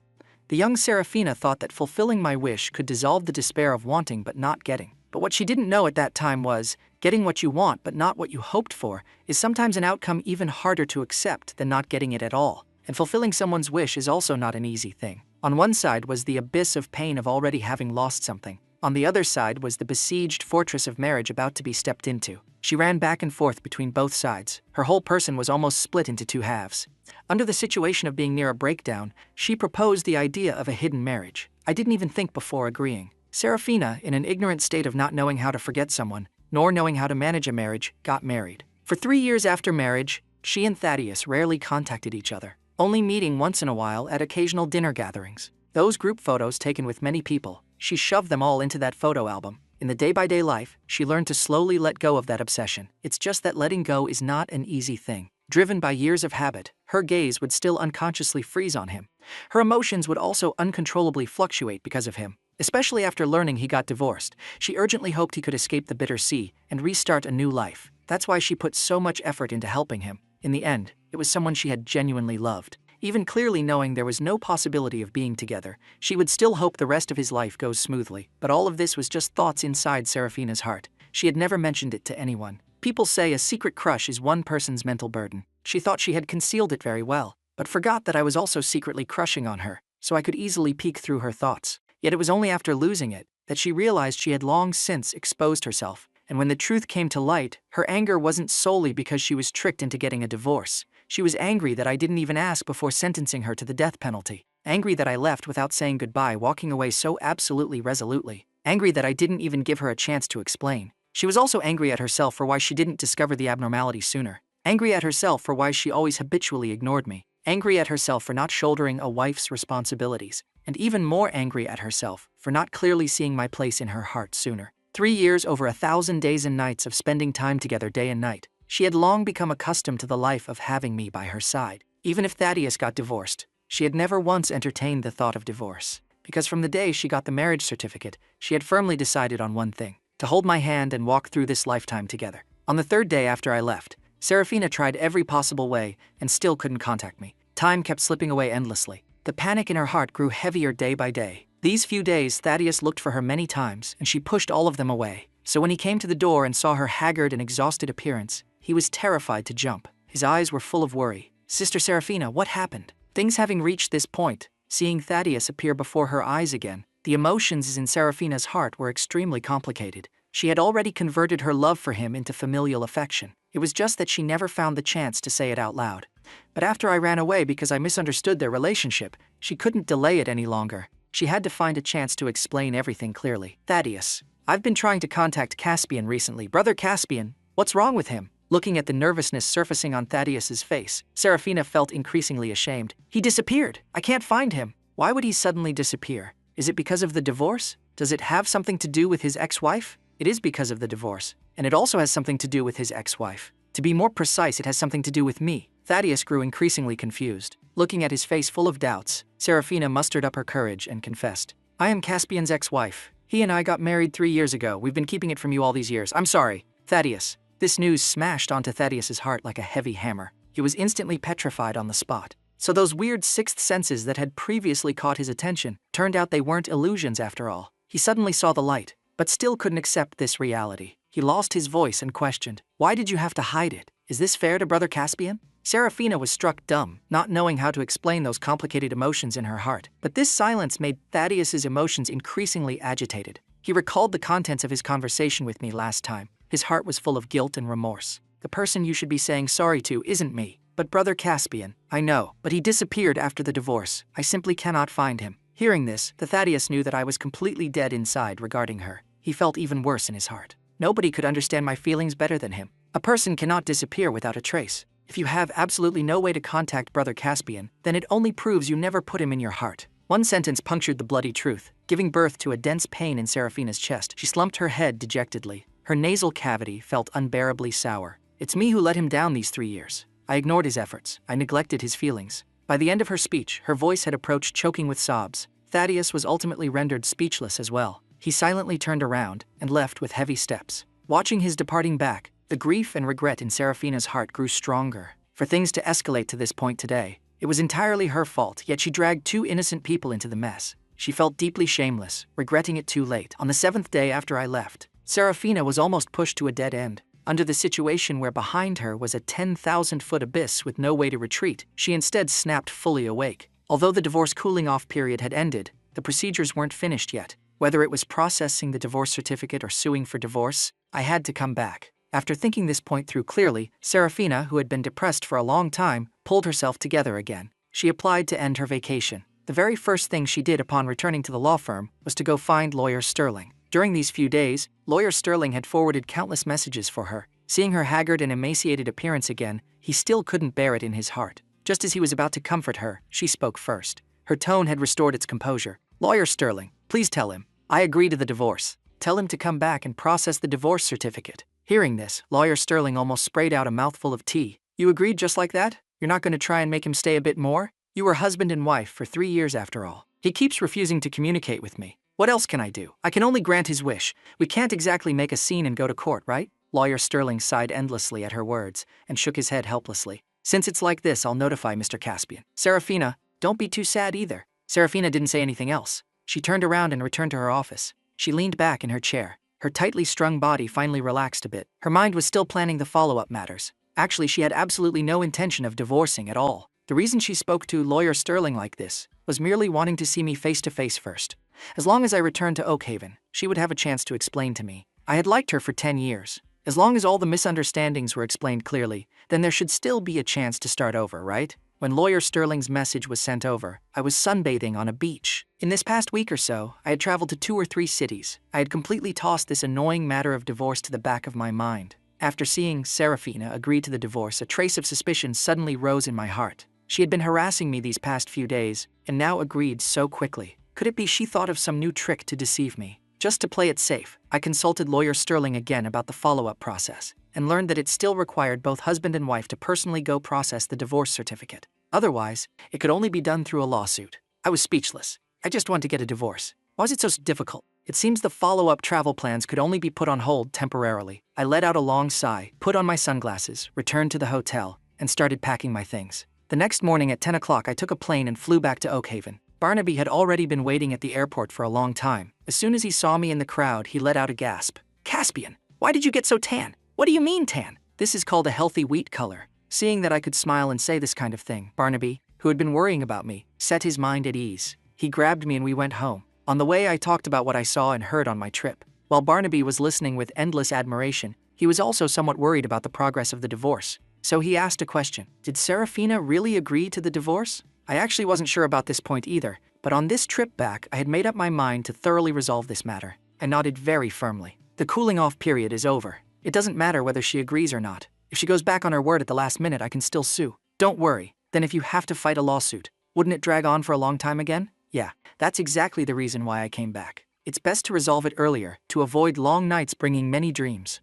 The young Serafina thought that fulfilling my wish could dissolve the despair of wanting but not getting. But what she didn't know at that time was, getting what you want but not what you hoped for is sometimes an outcome even harder to accept than not getting it at all. And fulfilling someone's wish is also not an easy thing. On one side was the abyss of pain of already having lost something. On the other side was the besieged fortress of marriage about to be stepped into. She ran back and forth between both sides. Her whole person was almost split into 2 halves. Under the situation of being near a breakdown, she proposed the idea of a hidden marriage. I didn't even think before agreeing. Serafina, in an ignorant state of not knowing how to forget someone, nor knowing how to manage a marriage, got married. For 3 years after marriage, she and Thaddeus rarely contacted each other, only meeting once in a while at occasional dinner gatherings. Those group photos taken with many people, she shoved them all into that photo album. In the day-by-day life, she learned to slowly let go of that obsession. It's just that letting go is not an easy thing. Driven by years of habit, her gaze would still unconsciously freeze on him. Her emotions would also uncontrollably fluctuate because of him. Especially after learning he got divorced, she urgently hoped he could escape the bitter sea and restart a new life. That's why she put so much effort into helping him. In the end, it was someone she had genuinely loved. Even clearly knowing there was no possibility of being together, she would still hope the rest of his life goes smoothly. But all of this was just thoughts inside Serafina's heart. She had never mentioned it to anyone. People say a secret crush is one person's mental burden. She thought she had concealed it very well, but forgot that I was also secretly crushing on her, so I could easily peek through her thoughts. Yet it was only after losing it that she realized she had long since exposed herself. And when the truth came to light, her anger wasn't solely because she was tricked into getting a divorce. She was angry that I didn't even ask before sentencing her to the death penalty. Angry that I left without saying goodbye, walking away so absolutely resolutely. Angry that I didn't even give her a chance to explain. She was also angry at herself for why she didn't discover the abnormality sooner. Angry at herself for why she always habitually ignored me. Angry at herself for not shouldering a wife's responsibilities. And even more angry at herself for not clearly seeing my place in her heart sooner. 3 years, over 1,000 days and nights of spending time together day and night. She had long become accustomed to the life of having me by her side. Even if Thaddeus got divorced, she had never once entertained the thought of divorce. Because from the day she got the marriage certificate, she had firmly decided on one thing: to hold my hand and walk through this lifetime together. On the 3rd day after I left, Serafina tried every possible way and still couldn't contact me. Time kept slipping away endlessly. The panic in her heart grew heavier day by day. These few days, Thaddeus looked for her many times, and she pushed all of them away. So when he came to the door and saw her haggard and exhausted appearance, he was terrified to jump. His eyes were full of worry. Sister Seraphina, what happened? Things having reached this point, seeing Thaddeus appear before her eyes again, the emotions in Seraphina's heart were extremely complicated. She had already converted her love for him into familial affection. It was just that she never found the chance to say it out loud. But after I ran away because I misunderstood their relationship, she couldn't delay it any longer. She had to find a chance to explain everything clearly. Thaddeus, I've been trying to contact Caspian recently. Brother Caspian, what's wrong with him? Looking at the nervousness surfacing on Thaddeus's face, Seraphina felt increasingly ashamed. He disappeared. I can't find him. Why would he suddenly disappear? Is it because of the divorce? Does it have something to do with his ex-wife? It is because of the divorce, and it also has something to do with his ex-wife. To be more precise, it has something to do with me. Thaddeus grew increasingly confused. Looking at his face full of doubts, Seraphina mustered up her courage and confessed. I am Caspian's ex-wife. He and I got married 3 years ago. We've been keeping it from you all these years. I'm sorry. Thaddeus. This news smashed onto Thaddeus's heart like a heavy hammer. He was instantly petrified on the spot. So those weird sixth senses that had previously caught his attention, turned out they weren't illusions after all. He suddenly saw the light, but still couldn't accept this reality. He lost his voice and questioned, why did you have to hide it? Is this fair to Brother Caspian? Seraphina was struck dumb, not knowing how to explain those complicated emotions in her heart. But this silence made Thaddeus's emotions increasingly agitated. He recalled the contents of his conversation with me last time. His heart was full of guilt and remorse. The person you should be saying sorry to isn't me, but Brother Caspian. I know, but he disappeared after the divorce. I simply cannot find him. Hearing this, the Thaddeus knew that I was completely dead inside regarding her. He felt even worse in his heart. Nobody could understand my feelings better than him. A person cannot disappear without a trace. If you have absolutely no way to contact Brother Caspian, then it only proves you never put him in your heart. One sentence punctured the bloody truth, giving birth to a dense pain in Seraphina's chest. She slumped her head dejectedly. Her nasal cavity felt unbearably sour. It's me who let him down these 3 years. I ignored his efforts. I neglected his feelings. By the end of her speech, her voice had approached choking with sobs. Thaddeus was ultimately rendered speechless as well. He silently turned around and left with heavy steps. Watching his departing back, the grief and regret in Seraphina's heart grew stronger. For things to escalate to this point today, it was entirely her fault, yet she dragged 2 innocent people into the mess. She felt deeply shameless, regretting it too late. On the 7th day after I left, Seraphina was almost pushed to a dead end. Under the situation where behind her was a 10,000-foot abyss with no way to retreat, she instead snapped fully awake. Although the divorce cooling-off period had ended, the procedures weren't finished yet. Whether it was processing the divorce certificate or suing for divorce, I had to come back. After thinking this point through clearly, Seraphina, who had been depressed for a long time, pulled herself together again. She applied to end her vacation. The very first thing she did upon returning to the law firm was to go find Lawyer Sterling. During these few days, Lawyer Sterling had forwarded countless messages for her. Seeing her haggard and emaciated appearance again, he still couldn't bear it in his heart. Just as he was about to comfort her, she spoke first. Her tone had restored its composure. Lawyer Sterling, please tell him. I agree to the divorce. Tell him to come back and process the divorce certificate. Hearing this, Lawyer Sterling almost sprayed out a mouthful of tea. You agreed just like that? You're not going to try and make him stay a bit more? You were husband and wife for 3 years after all. He keeps refusing to communicate with me. What else can I do? I can only grant his wish. We can't exactly make a scene and go to court, right? Lawyer Sterling sighed endlessly at her words and shook his head helplessly. Since it's like this, I'll notify Mr. Caspian. Seraphina, don't be too sad either. Seraphina didn't say anything else. She turned around and returned to her office. She leaned back in her chair. Her tightly strung body finally relaxed a bit. Her mind was still planning the follow-up matters. Actually, she had absolutely no intention of divorcing at all. The reason she spoke to Lawyer Sterling like this was merely wanting to see me face to face first. As long as I returned to Oakhaven, she would have a chance to explain to me. I had liked her for 10 years. As long as all the misunderstandings were explained clearly, then there should still be a chance to start over, right? When Lawyer Sterling's message was sent over, I was sunbathing on a beach. In this past week or so, I had traveled to 2 or 3 cities. I had completely tossed this annoying matter of divorce to the back of my mind. After seeing Seraphina agree to the divorce, a trace of suspicion suddenly rose in my heart. She had been harassing me these past few days, and now agreed so quickly. Could it be she thought of some new trick to deceive me? Just to play it safe, I consulted Lawyer Sterling again about the follow-up process, and learned that it still required both husband and wife to personally go process the divorce certificate. Otherwise, it could only be done through a lawsuit. I was speechless. I just wanted to get a divorce. Why was it so difficult? It seems the follow-up travel plans could only be put on hold temporarily. I let out a long sigh, put on my sunglasses, returned to the hotel, and started packing my things. The next morning at 10 o'clock I took a plane and flew back to Oakhaven. Barnaby had already been waiting at the airport for a long time. As soon as he saw me in the crowd, he let out a gasp. Caspian, why did you get so tan? What do you mean tan? This is called a healthy wheat color. Seeing that I could smile and say this kind of thing, Barnaby, who had been worrying about me, set his mind at ease. He grabbed me and we went home. On the way I talked about what I saw and heard on my trip. While Barnaby was listening with endless admiration, he was also somewhat worried about the progress of the divorce. So he asked a question. Did Serafina really agree to the divorce? I actually wasn't sure about this point either, but on this trip back I had made up my mind to thoroughly resolve this matter. I nodded very firmly. The cooling off period is over. It doesn't matter whether she agrees or not. If she goes back on her word at the last minute, I can still sue. Don't worry. Then if you have to fight a lawsuit, wouldn't it drag on for a long time again? Yeah, that's exactly the reason why I came back. It's best to resolve it earlier, to avoid long nights bringing many dreams.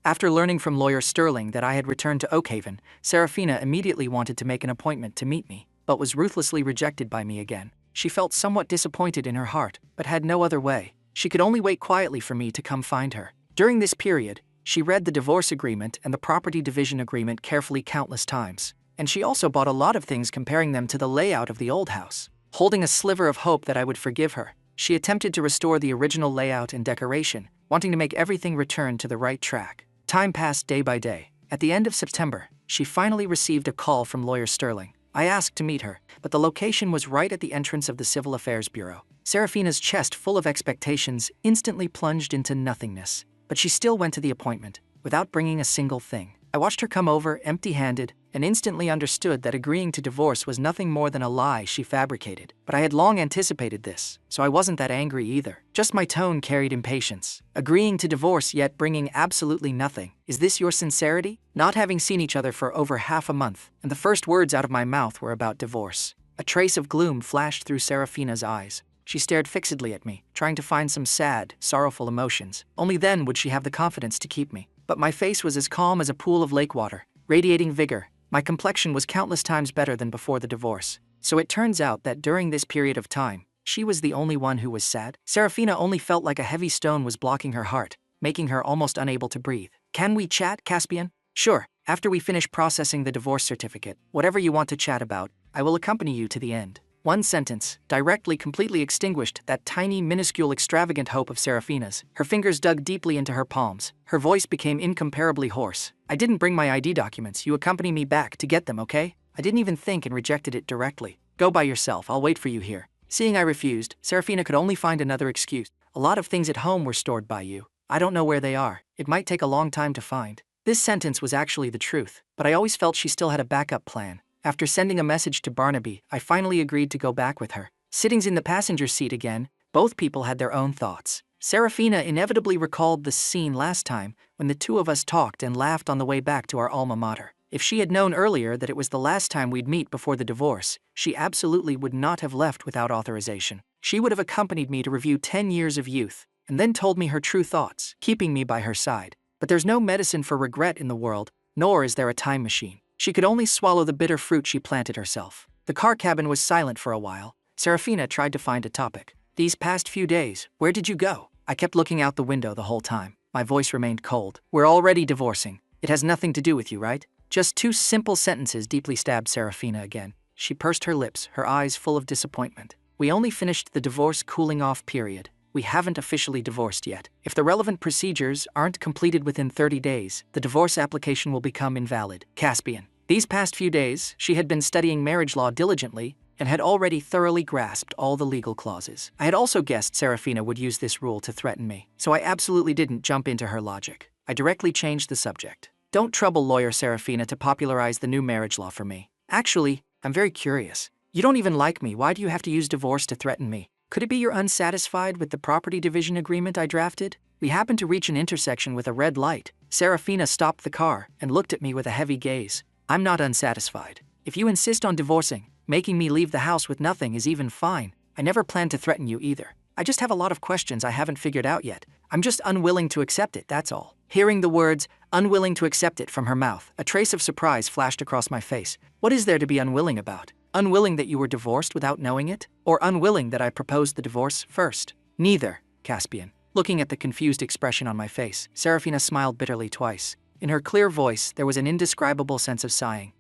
After learning from lawyer Sterling that I had returned to Oakhaven, Serafina immediately wanted to make an appointment to meet me, but was ruthlessly rejected by me again. She felt somewhat disappointed in her heart, but had no other way. She could only wait quietly for me to come find her. During this period, she read the divorce agreement and the property division agreement carefully countless times, and she also bought a lot of things comparing them to the layout of the old house. Holding a sliver of hope that I would forgive her, she attempted to restore the original layout and decoration, wanting to make everything return to the right track. Time passed day by day. At the end of September, she finally received a call from lawyer Sterling. I asked to meet her, but the location was right at the entrance of the Civil Affairs Bureau. Serafina's chest, full of expectations, instantly plunged into nothingness. But she still went to the appointment, without bringing a single thing. I watched her come over, empty-handed, and instantly understood that agreeing to divorce was nothing more than a lie she fabricated. But I had long anticipated this, so I wasn't that angry either. Just my tone carried impatience. Agreeing to divorce yet bringing absolutely nothing. Is this your sincerity? Not having seen each other for over half a month, and the first words out of my mouth were about divorce. A trace of gloom flashed through Serafina's eyes. She stared fixedly at me, trying to find some sad, sorrowful emotions. Only then would she have the confidence to keep me. But my face was as calm as a pool of lake water, radiating vigor. My complexion was countless times better than before the divorce. So it turns out that during this period of time, she was the only one who was sad. Serafina only felt like a heavy stone was blocking her heart, making her almost unable to breathe. Can we chat, Caspian? Sure, after we finish processing the divorce certificate, whatever you want to chat about, I will accompany you to the end. One sentence, directly completely extinguished that tiny, minuscule, extravagant hope of Serafina's. Her fingers dug deeply into her palms. Her voice became incomparably hoarse. I didn't bring my ID documents. You accompany me back to get them, okay? I didn't even think and rejected it directly. Go by yourself. I'll wait for you here. Seeing I refused, Serafina could only find another excuse. A lot of things at home were stored by you. I don't know where they are. It might take a long time to find. This sentence was actually the truth, but I always felt she still had a backup plan. After sending a message to Barnaby, I finally agreed to go back with her. Sitting in the passenger seat again, both people had their own thoughts. Serafina inevitably recalled the scene last time when the two of us talked and laughed on the way back to our alma mater. If she had known earlier that it was the last time we'd meet before the divorce, she absolutely would not have left without authorization. She would have accompanied me to review 10 years of youth, and then told me her true thoughts, keeping me by her side. But there's no medicine for regret in the world, nor is there a time machine. She could only swallow the bitter fruit she planted herself. The car cabin was silent for a while. Serafina tried to find a topic. These past few days, where did you go? I kept looking out the window the whole time. My voice remained cold. We're already divorcing. It has nothing to do with you, right? Just two simple sentences deeply stabbed Serafina again. She pursed her lips, her eyes full of disappointment. We only finished the divorce cooling off period. We haven't officially divorced yet. If the relevant procedures aren't completed within 30 days, the divorce application will become invalid. Caspian. These past few days, she had been studying marriage law diligently and had already thoroughly grasped all the legal clauses. I had also guessed Serafina would use this rule to threaten me, so I absolutely didn't jump into her logic. I directly changed the subject. Don't trouble lawyer Serafina to popularize the new marriage law for me. Actually, I'm very curious. You don't even like me. Why do you have to use divorce to threaten me? Could it be you're unsatisfied with the property division agreement I drafted? We happened to reach an intersection with a red light. Serafina stopped the car and looked at me with a heavy gaze. I'm not unsatisfied. If you insist on divorcing, making me leave the house with nothing is even fine. I never planned to threaten you either. I just have a lot of questions I haven't figured out yet. I'm just unwilling to accept it, that's all. Hearing the words, unwilling to accept it from her mouth, a trace of surprise flashed across my face. What is there to be unwilling about? Unwilling that you were divorced without knowing it? Or unwilling that I proposed the divorce first? Neither, Caspian. Looking at the confused expression on my face, Serafina smiled bitterly twice. In her clear voice, there was an indescribable sense of sighing.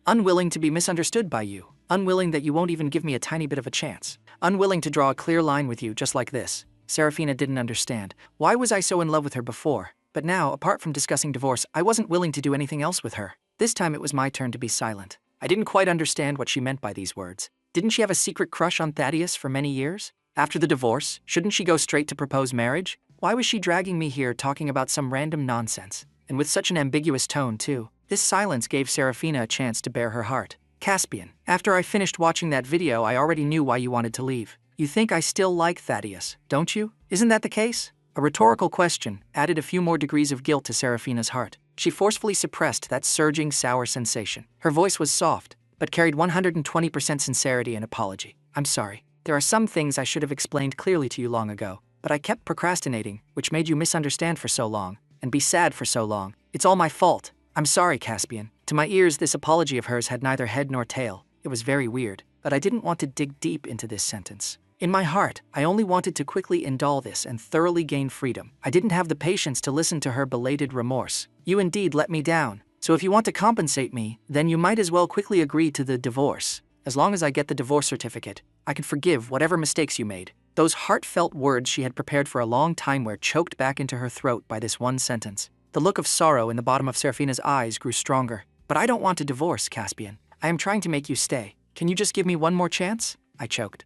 Unwilling to be misunderstood by you. Unwilling that you won't even give me a tiny bit of a chance. Unwilling to draw a clear line with you just like this. Serafina didn't understand. Why was I so in love with her before? But now, apart from discussing divorce, I wasn't willing to do anything else with her. This time it was my turn to be silent. I didn't quite understand what she meant by these words. Didn't she have a secret crush on Thaddeus for many years? After the divorce, shouldn't she go straight to propose marriage? Why was she dragging me here talking about some random nonsense? And with such an ambiguous tone, too. This silence gave Serafina a chance to bare her heart. Caspian, after I finished watching that video, I already knew why you wanted to leave. You think I still like Thaddeus, don't you? Isn't that the case? A rhetorical question added a few more degrees of guilt to Serafina's heart. She forcefully suppressed that surging, sour sensation. Her voice was soft, but carried 120% sincerity and apology. I'm sorry. There are some things I should have explained clearly to you long ago, but I kept procrastinating, which made you misunderstand for so long, and be sad for so long. It's all my fault. I'm sorry, Caspian. To my ears, this apology of hers had neither head nor tail. It was very weird, but I didn't want to dig deep into this sentence. In my heart, I only wanted to quickly indulge this and thoroughly gain freedom. I didn't have the patience to listen to her belated remorse. You indeed let me down. So if you want to compensate me, then you might as well quickly agree to the divorce. As long as I get the divorce certificate, I can forgive whatever mistakes you made. Those heartfelt words she had prepared for a long time were choked back into her throat by this one sentence. The look of sorrow in the bottom of Serafina's eyes grew stronger. But I don't want a divorce, Caspian. I am trying to make you stay. Can you just give me one more chance? I choked.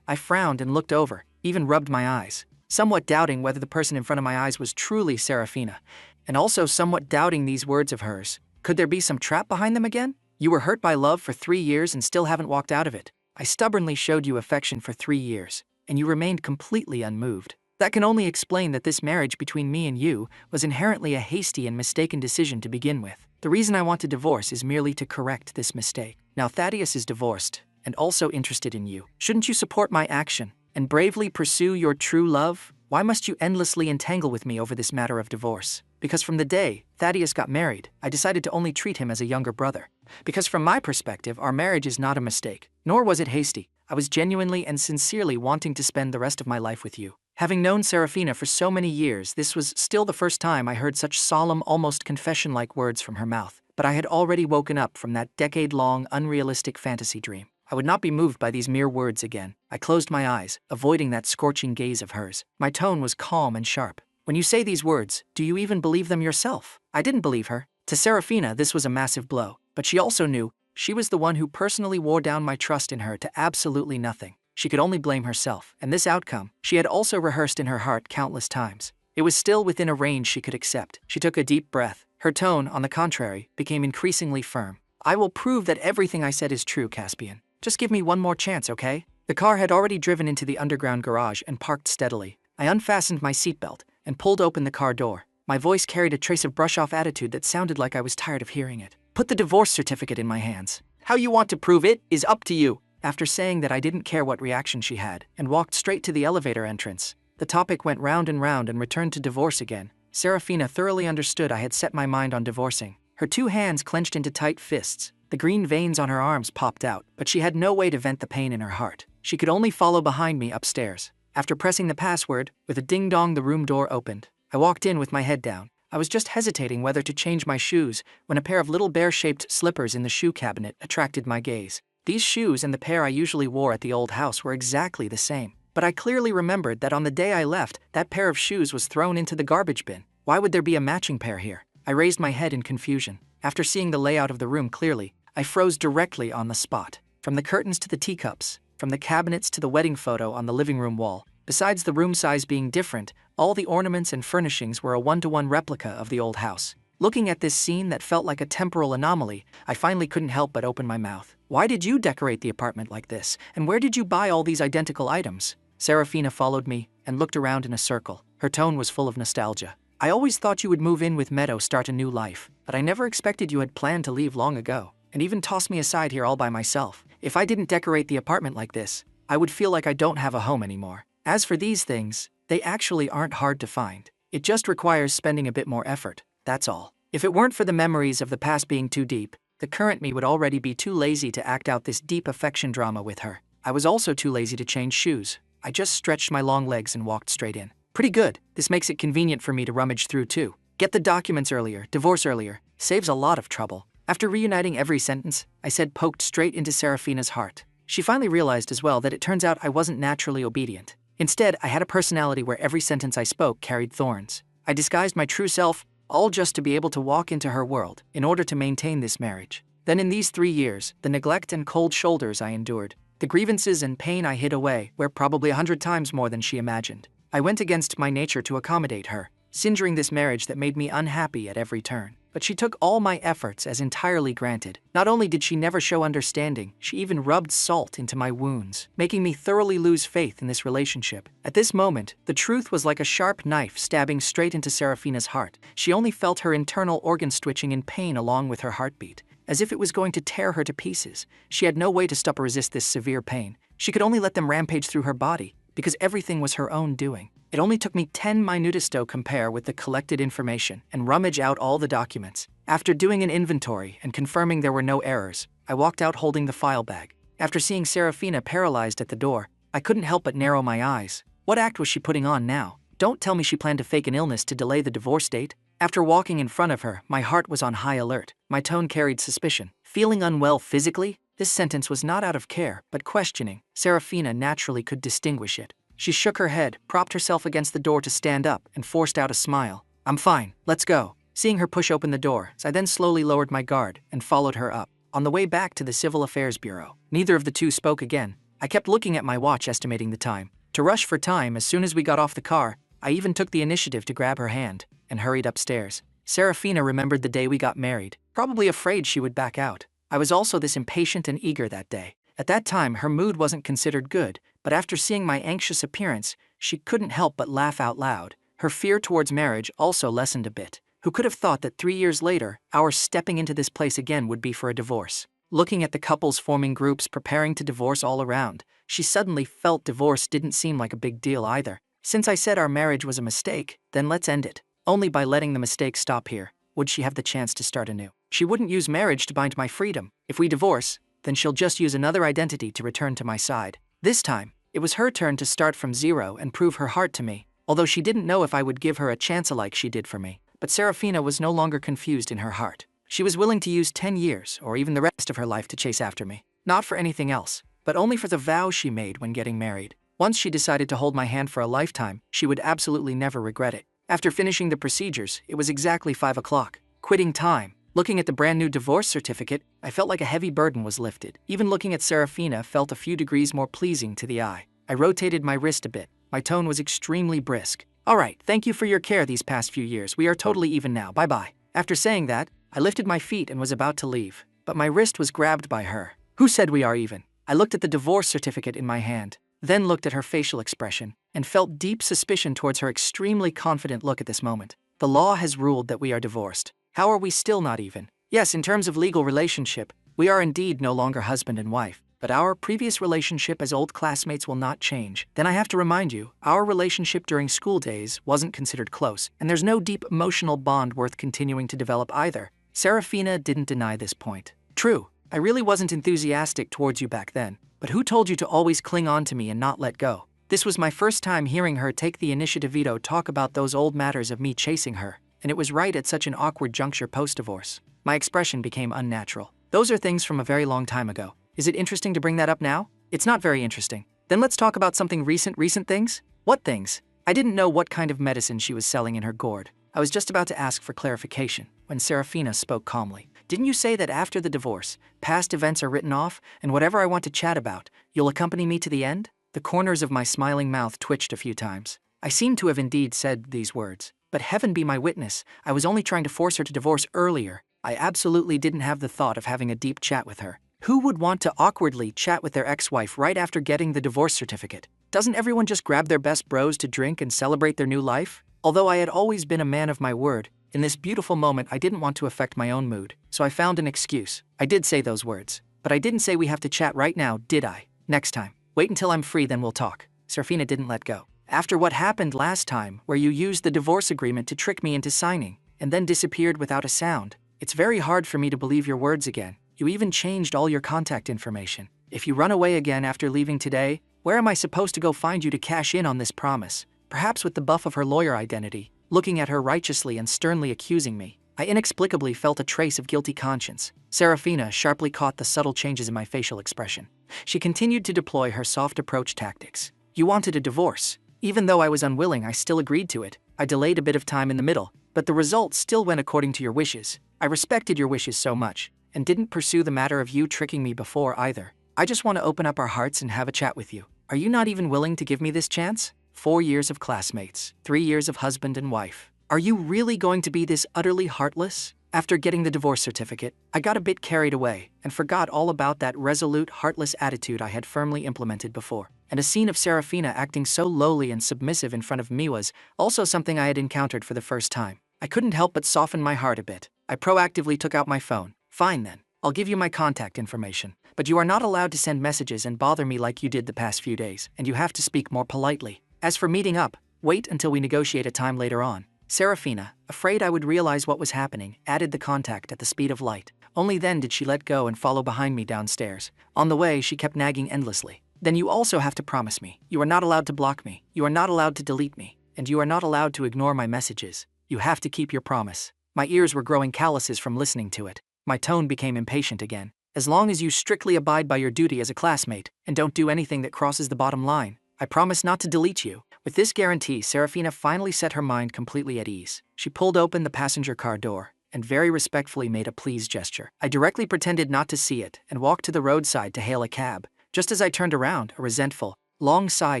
I frowned and looked over, even rubbed my eyes, somewhat doubting whether the person in front of my eyes was truly Serafina, and also somewhat doubting these words of hers. Could there be some trap behind them again? You were hurt by love for 3 years and still haven't walked out of it. I stubbornly showed you affection for 3 years, and you remained completely unmoved. That can only explain that this marriage between me and you was inherently a hasty and mistaken decision to begin with. The reason I want to divorce is merely to correct this mistake. Now Thaddeus is divorced, and also interested in you. Shouldn't you support my action and bravely pursue your true love? Why must you endlessly entangle with me over this matter of divorce? Because from the day Thaddeus got married, I decided to only treat him as a younger brother. Because from my perspective, our marriage is not a mistake, nor was it hasty. I was genuinely and sincerely wanting to spend the rest of my life with you. Having known Serafina for so many years, this was still the first time I heard such solemn, almost confession-like words from her mouth. But I had already woken up from that decade-long, unrealistic fantasy dream. I would not be moved by these mere words again. I closed my eyes, avoiding that scorching gaze of hers. My tone was calm and sharp. When you say these words, do you even believe them yourself? I didn't believe her. To Serafina, this was a massive blow. But she also knew she was the one who personally wore down my trust in her to absolutely nothing. She could only blame herself, and this outcome she had also rehearsed in her heart countless times. It was still within a range she could accept. She took a deep breath. Her tone, on the contrary, became increasingly firm. I will prove that everything I said is true, Caspian. Just give me one more chance, okay? The car had already driven into the underground garage and parked steadily. I unfastened my seatbelt and pulled open the car door. My voice carried a trace of brush-off attitude that sounded like I was tired of hearing it. Put the divorce certificate in my hands. How you want to prove it is up to you. After saying that, I didn't care what reaction she had and walked straight to the elevator entrance. The topic went round and returned to divorce again. Serafina thoroughly understood I had set my mind on divorcing. Her 2 hands clenched into tight fists. The green veins on her arms popped out, but she had no way to vent the pain in her heart. She could only follow behind me upstairs. After pressing the password, with a ding-dong, the room door opened. I walked in with my head down. I was just hesitating whether to change my shoes when a pair of little bear-shaped slippers in the shoe cabinet attracted my gaze. These shoes and the pair I usually wore at the old house were exactly the same. But I clearly remembered that on the day I left, that pair of shoes was thrown into the garbage bin. Why would there be a matching pair here? I raised my head in confusion. After seeing the layout of the room clearly, I froze directly on the spot. From the curtains to the teacups, from the cabinets to the wedding photo on the living room wall. Besides the room size being different, all the ornaments and furnishings were a one-to-one replica of the old house. Looking at this scene that felt like a temporal anomaly, I finally couldn't help but open my mouth. Why did you decorate the apartment like this? And where did you buy all these identical items? Serafina followed me and looked around in a circle. Her tone was full of nostalgia. I always thought you would move in with Meadow, start a new life, but I never expected you had planned to leave long ago, and even toss me aside here all by myself. If I didn't decorate the apartment like this, I would feel like I don't have a home anymore. As for these things, they actually aren't hard to find. It just requires spending a bit more effort, that's all. If it weren't for the memories of the past being too deep, the current me would already be too lazy to act out this deep affection drama with her. I was also too lazy to change shoes. I just stretched my long legs and walked straight in. Pretty good. This makes it convenient for me to rummage through too. Get the documents earlier, divorce earlier. Saves a lot of trouble. After reuniting every sentence, I said poked straight into Serafina's heart. She finally realized as well that it turns out I wasn't naturally obedient. Instead, I had a personality where every sentence I spoke carried thorns. I disguised my true self, all just to be able to walk into her world, in order to maintain this marriage. Then in these 3 years, the neglect and cold shoulders I endured, the grievances and pain I hid away were probably 100 times more than she imagined. I went against my nature to accommodate her, singeing this marriage that made me unhappy at every turn. But she took all my efforts as entirely granted. Not only did she never show understanding, she even rubbed salt into my wounds, making me thoroughly lose faith in this relationship. At this moment, the truth was like a sharp knife stabbing straight into Serafina's heart. She only felt her internal organs twitching in pain along with her heartbeat, as if it was going to tear her to pieces. She had no way to stop or resist this severe pain. She could only let them rampage through her body, because everything was her own doing. It only took me 10 minutes to compare with the collected information and rummage out all the documents. After doing an inventory and confirming there were no errors, I walked out holding the file bag. After seeing Serafina paralyzed at the door, I couldn't help but narrow my eyes. What act was she putting on now? Don't tell me she planned to fake an illness to delay the divorce date. After walking in front of her, my heart was on high alert. My tone carried suspicion. Feeling unwell physically? This sentence was not out of care, but questioning. Serafina naturally could distinguish it. She shook her head, propped herself against the door to stand up, and forced out a smile. I'm fine, let's go. Seeing her push open the door, I then slowly lowered my guard and followed her up. On the way back to the Civil Affairs Bureau, neither of the two spoke again. I kept looking at my watch, estimating the time. To rush for time, as soon as we got off the car, I even took the initiative to grab her hand and hurried upstairs. Serafina remembered the day we got married, probably afraid she would back out. I was also this impatient and eager that day. At that time, her mood wasn't considered good, but after seeing my anxious appearance, she couldn't help but laugh out loud. Her fear towards marriage also lessened a bit. Who could have thought that 3 years later, our stepping into this place again would be for a divorce? Looking at the couples forming groups preparing to divorce all around, she suddenly felt divorce didn't seem like a big deal either. Since I said our marriage was a mistake, then let's end it. Only by letting the mistake stop here would she have the chance to start anew. She wouldn't use marriage to bind my freedom. If we divorce, then she'll just use another identity to return to my side. This time, it was her turn to start from zero and prove her heart to me, although she didn't know if I would give her a chance like she did for me. But Serafina was no longer confused in her heart. She was willing to use 10 years, or even the rest of her life, to chase after me. Not for anything else, but only for the vow she made when getting married. Once she decided to hold my hand for a lifetime, she would absolutely never regret it. After finishing the procedures, it was exactly 5 o'clock. Quitting time. Looking at the brand new divorce certificate, I felt like a heavy burden was lifted. Even looking at Serafina felt a few degrees more pleasing to the eye. I rotated my wrist a bit. My tone was extremely brisk. All right, thank you for your care these past few years. We are totally even now. Bye-bye. After saying that, I lifted my feet and was about to leave, but my wrist was grabbed by her. Who said we are even? I looked at the divorce certificate in my hand, then looked at her facial expression, and felt deep suspicion towards her extremely confident look at this moment. The law has ruled that we are divorced. How are we still not even? Yes, in terms of legal relationship, we are indeed no longer husband and wife, but our previous relationship as old classmates will not change. Then I have to remind you, our relationship during school days wasn't considered close, and there's no deep emotional bond worth continuing to develop either. Serafina didn't deny this point. True, I really wasn't enthusiastic towards you back then, but who told you to always cling on to me and not let go? This was my first time hearing her take the initiative to talk about those old matters of me chasing her, and it was right at such an awkward juncture post-divorce. My expression became unnatural. Those are things from a very long time ago. Is it interesting to bring that up now? It's not very interesting. Then let's talk about something recent things? What things? I didn't know what kind of medicine she was selling in her gourd. I was just about to ask for clarification when Serafina spoke calmly. Didn't you say that after the divorce, past events are written off, and whatever I want to chat about, you'll accompany me to the end? The corners of my smiling mouth twitched a few times. I seemed to have indeed said these words. But heaven be my witness, I was only trying to force her to divorce earlier. I absolutely didn't have the thought of having a deep chat with her. Who would want to awkwardly chat with their ex-wife right after getting the divorce certificate? Doesn't everyone just grab their best bros to drink and celebrate their new life? Although I had always been a man of my word, in this beautiful moment I didn't want to affect my own mood, so I found an excuse. I did say those words, but I didn't say we have to chat right now, did I? Next time. Wait until I'm free, then we'll talk. Serafina didn't let go. After what happened last time, where you used the divorce agreement to trick me into signing, and then disappeared without a sound, it's very hard for me to believe your words again. You even changed all your contact information. If you run away again after leaving today, where am I supposed to go find you to cash in on this promise? Perhaps with the buff of her lawyer identity, looking at her righteously and sternly accusing me. I inexplicably felt a trace of guilty conscience. Serafina sharply caught the subtle changes in my facial expression. She continued to deploy her soft approach tactics. You wanted a divorce. Even though I was unwilling, I still agreed to it. I delayed a bit of time in the middle, but the result still went according to your wishes. I respected your wishes so much, and didn't pursue the matter of you tricking me before either. I just want to open up our hearts and have a chat with you. Are you not even willing to give me this chance? 4 years of classmates, 3 years of husband and wife. Are you really going to be this utterly heartless? After getting the divorce certificate, I got a bit carried away and forgot all about that resolute, heartless attitude I had firmly implemented before. And a scene of Serafina acting so lowly and submissive in front of me was also something I had encountered for the first time. I couldn't help but soften my heart a bit. I proactively took out my phone. Fine then, I'll give you my contact information, but you are not allowed to send messages and bother me like you did the past few days, and you have to speak more politely. As for meeting up, wait until we negotiate a time later on. Serafina, afraid I would realize what was happening, added the contact at the speed of light. Only then did she let go and follow behind me downstairs. On the way, she kept nagging endlessly. Then you also have to promise me. You are not allowed to block me. You are not allowed to delete me. And you are not allowed to ignore my messages. You have to keep your promise. My ears were growing calluses from listening to it. My tone became impatient again. As long as you strictly abide by your duty as a classmate, and don't do anything that crosses the bottom line, I promise not to delete you. With this guarantee, Serafina finally set her mind completely at ease. She pulled open the passenger car door and very respectfully made a please gesture. I directly pretended not to see it and walked to the roadside to hail a cab. Just as I turned around, a resentful, long sigh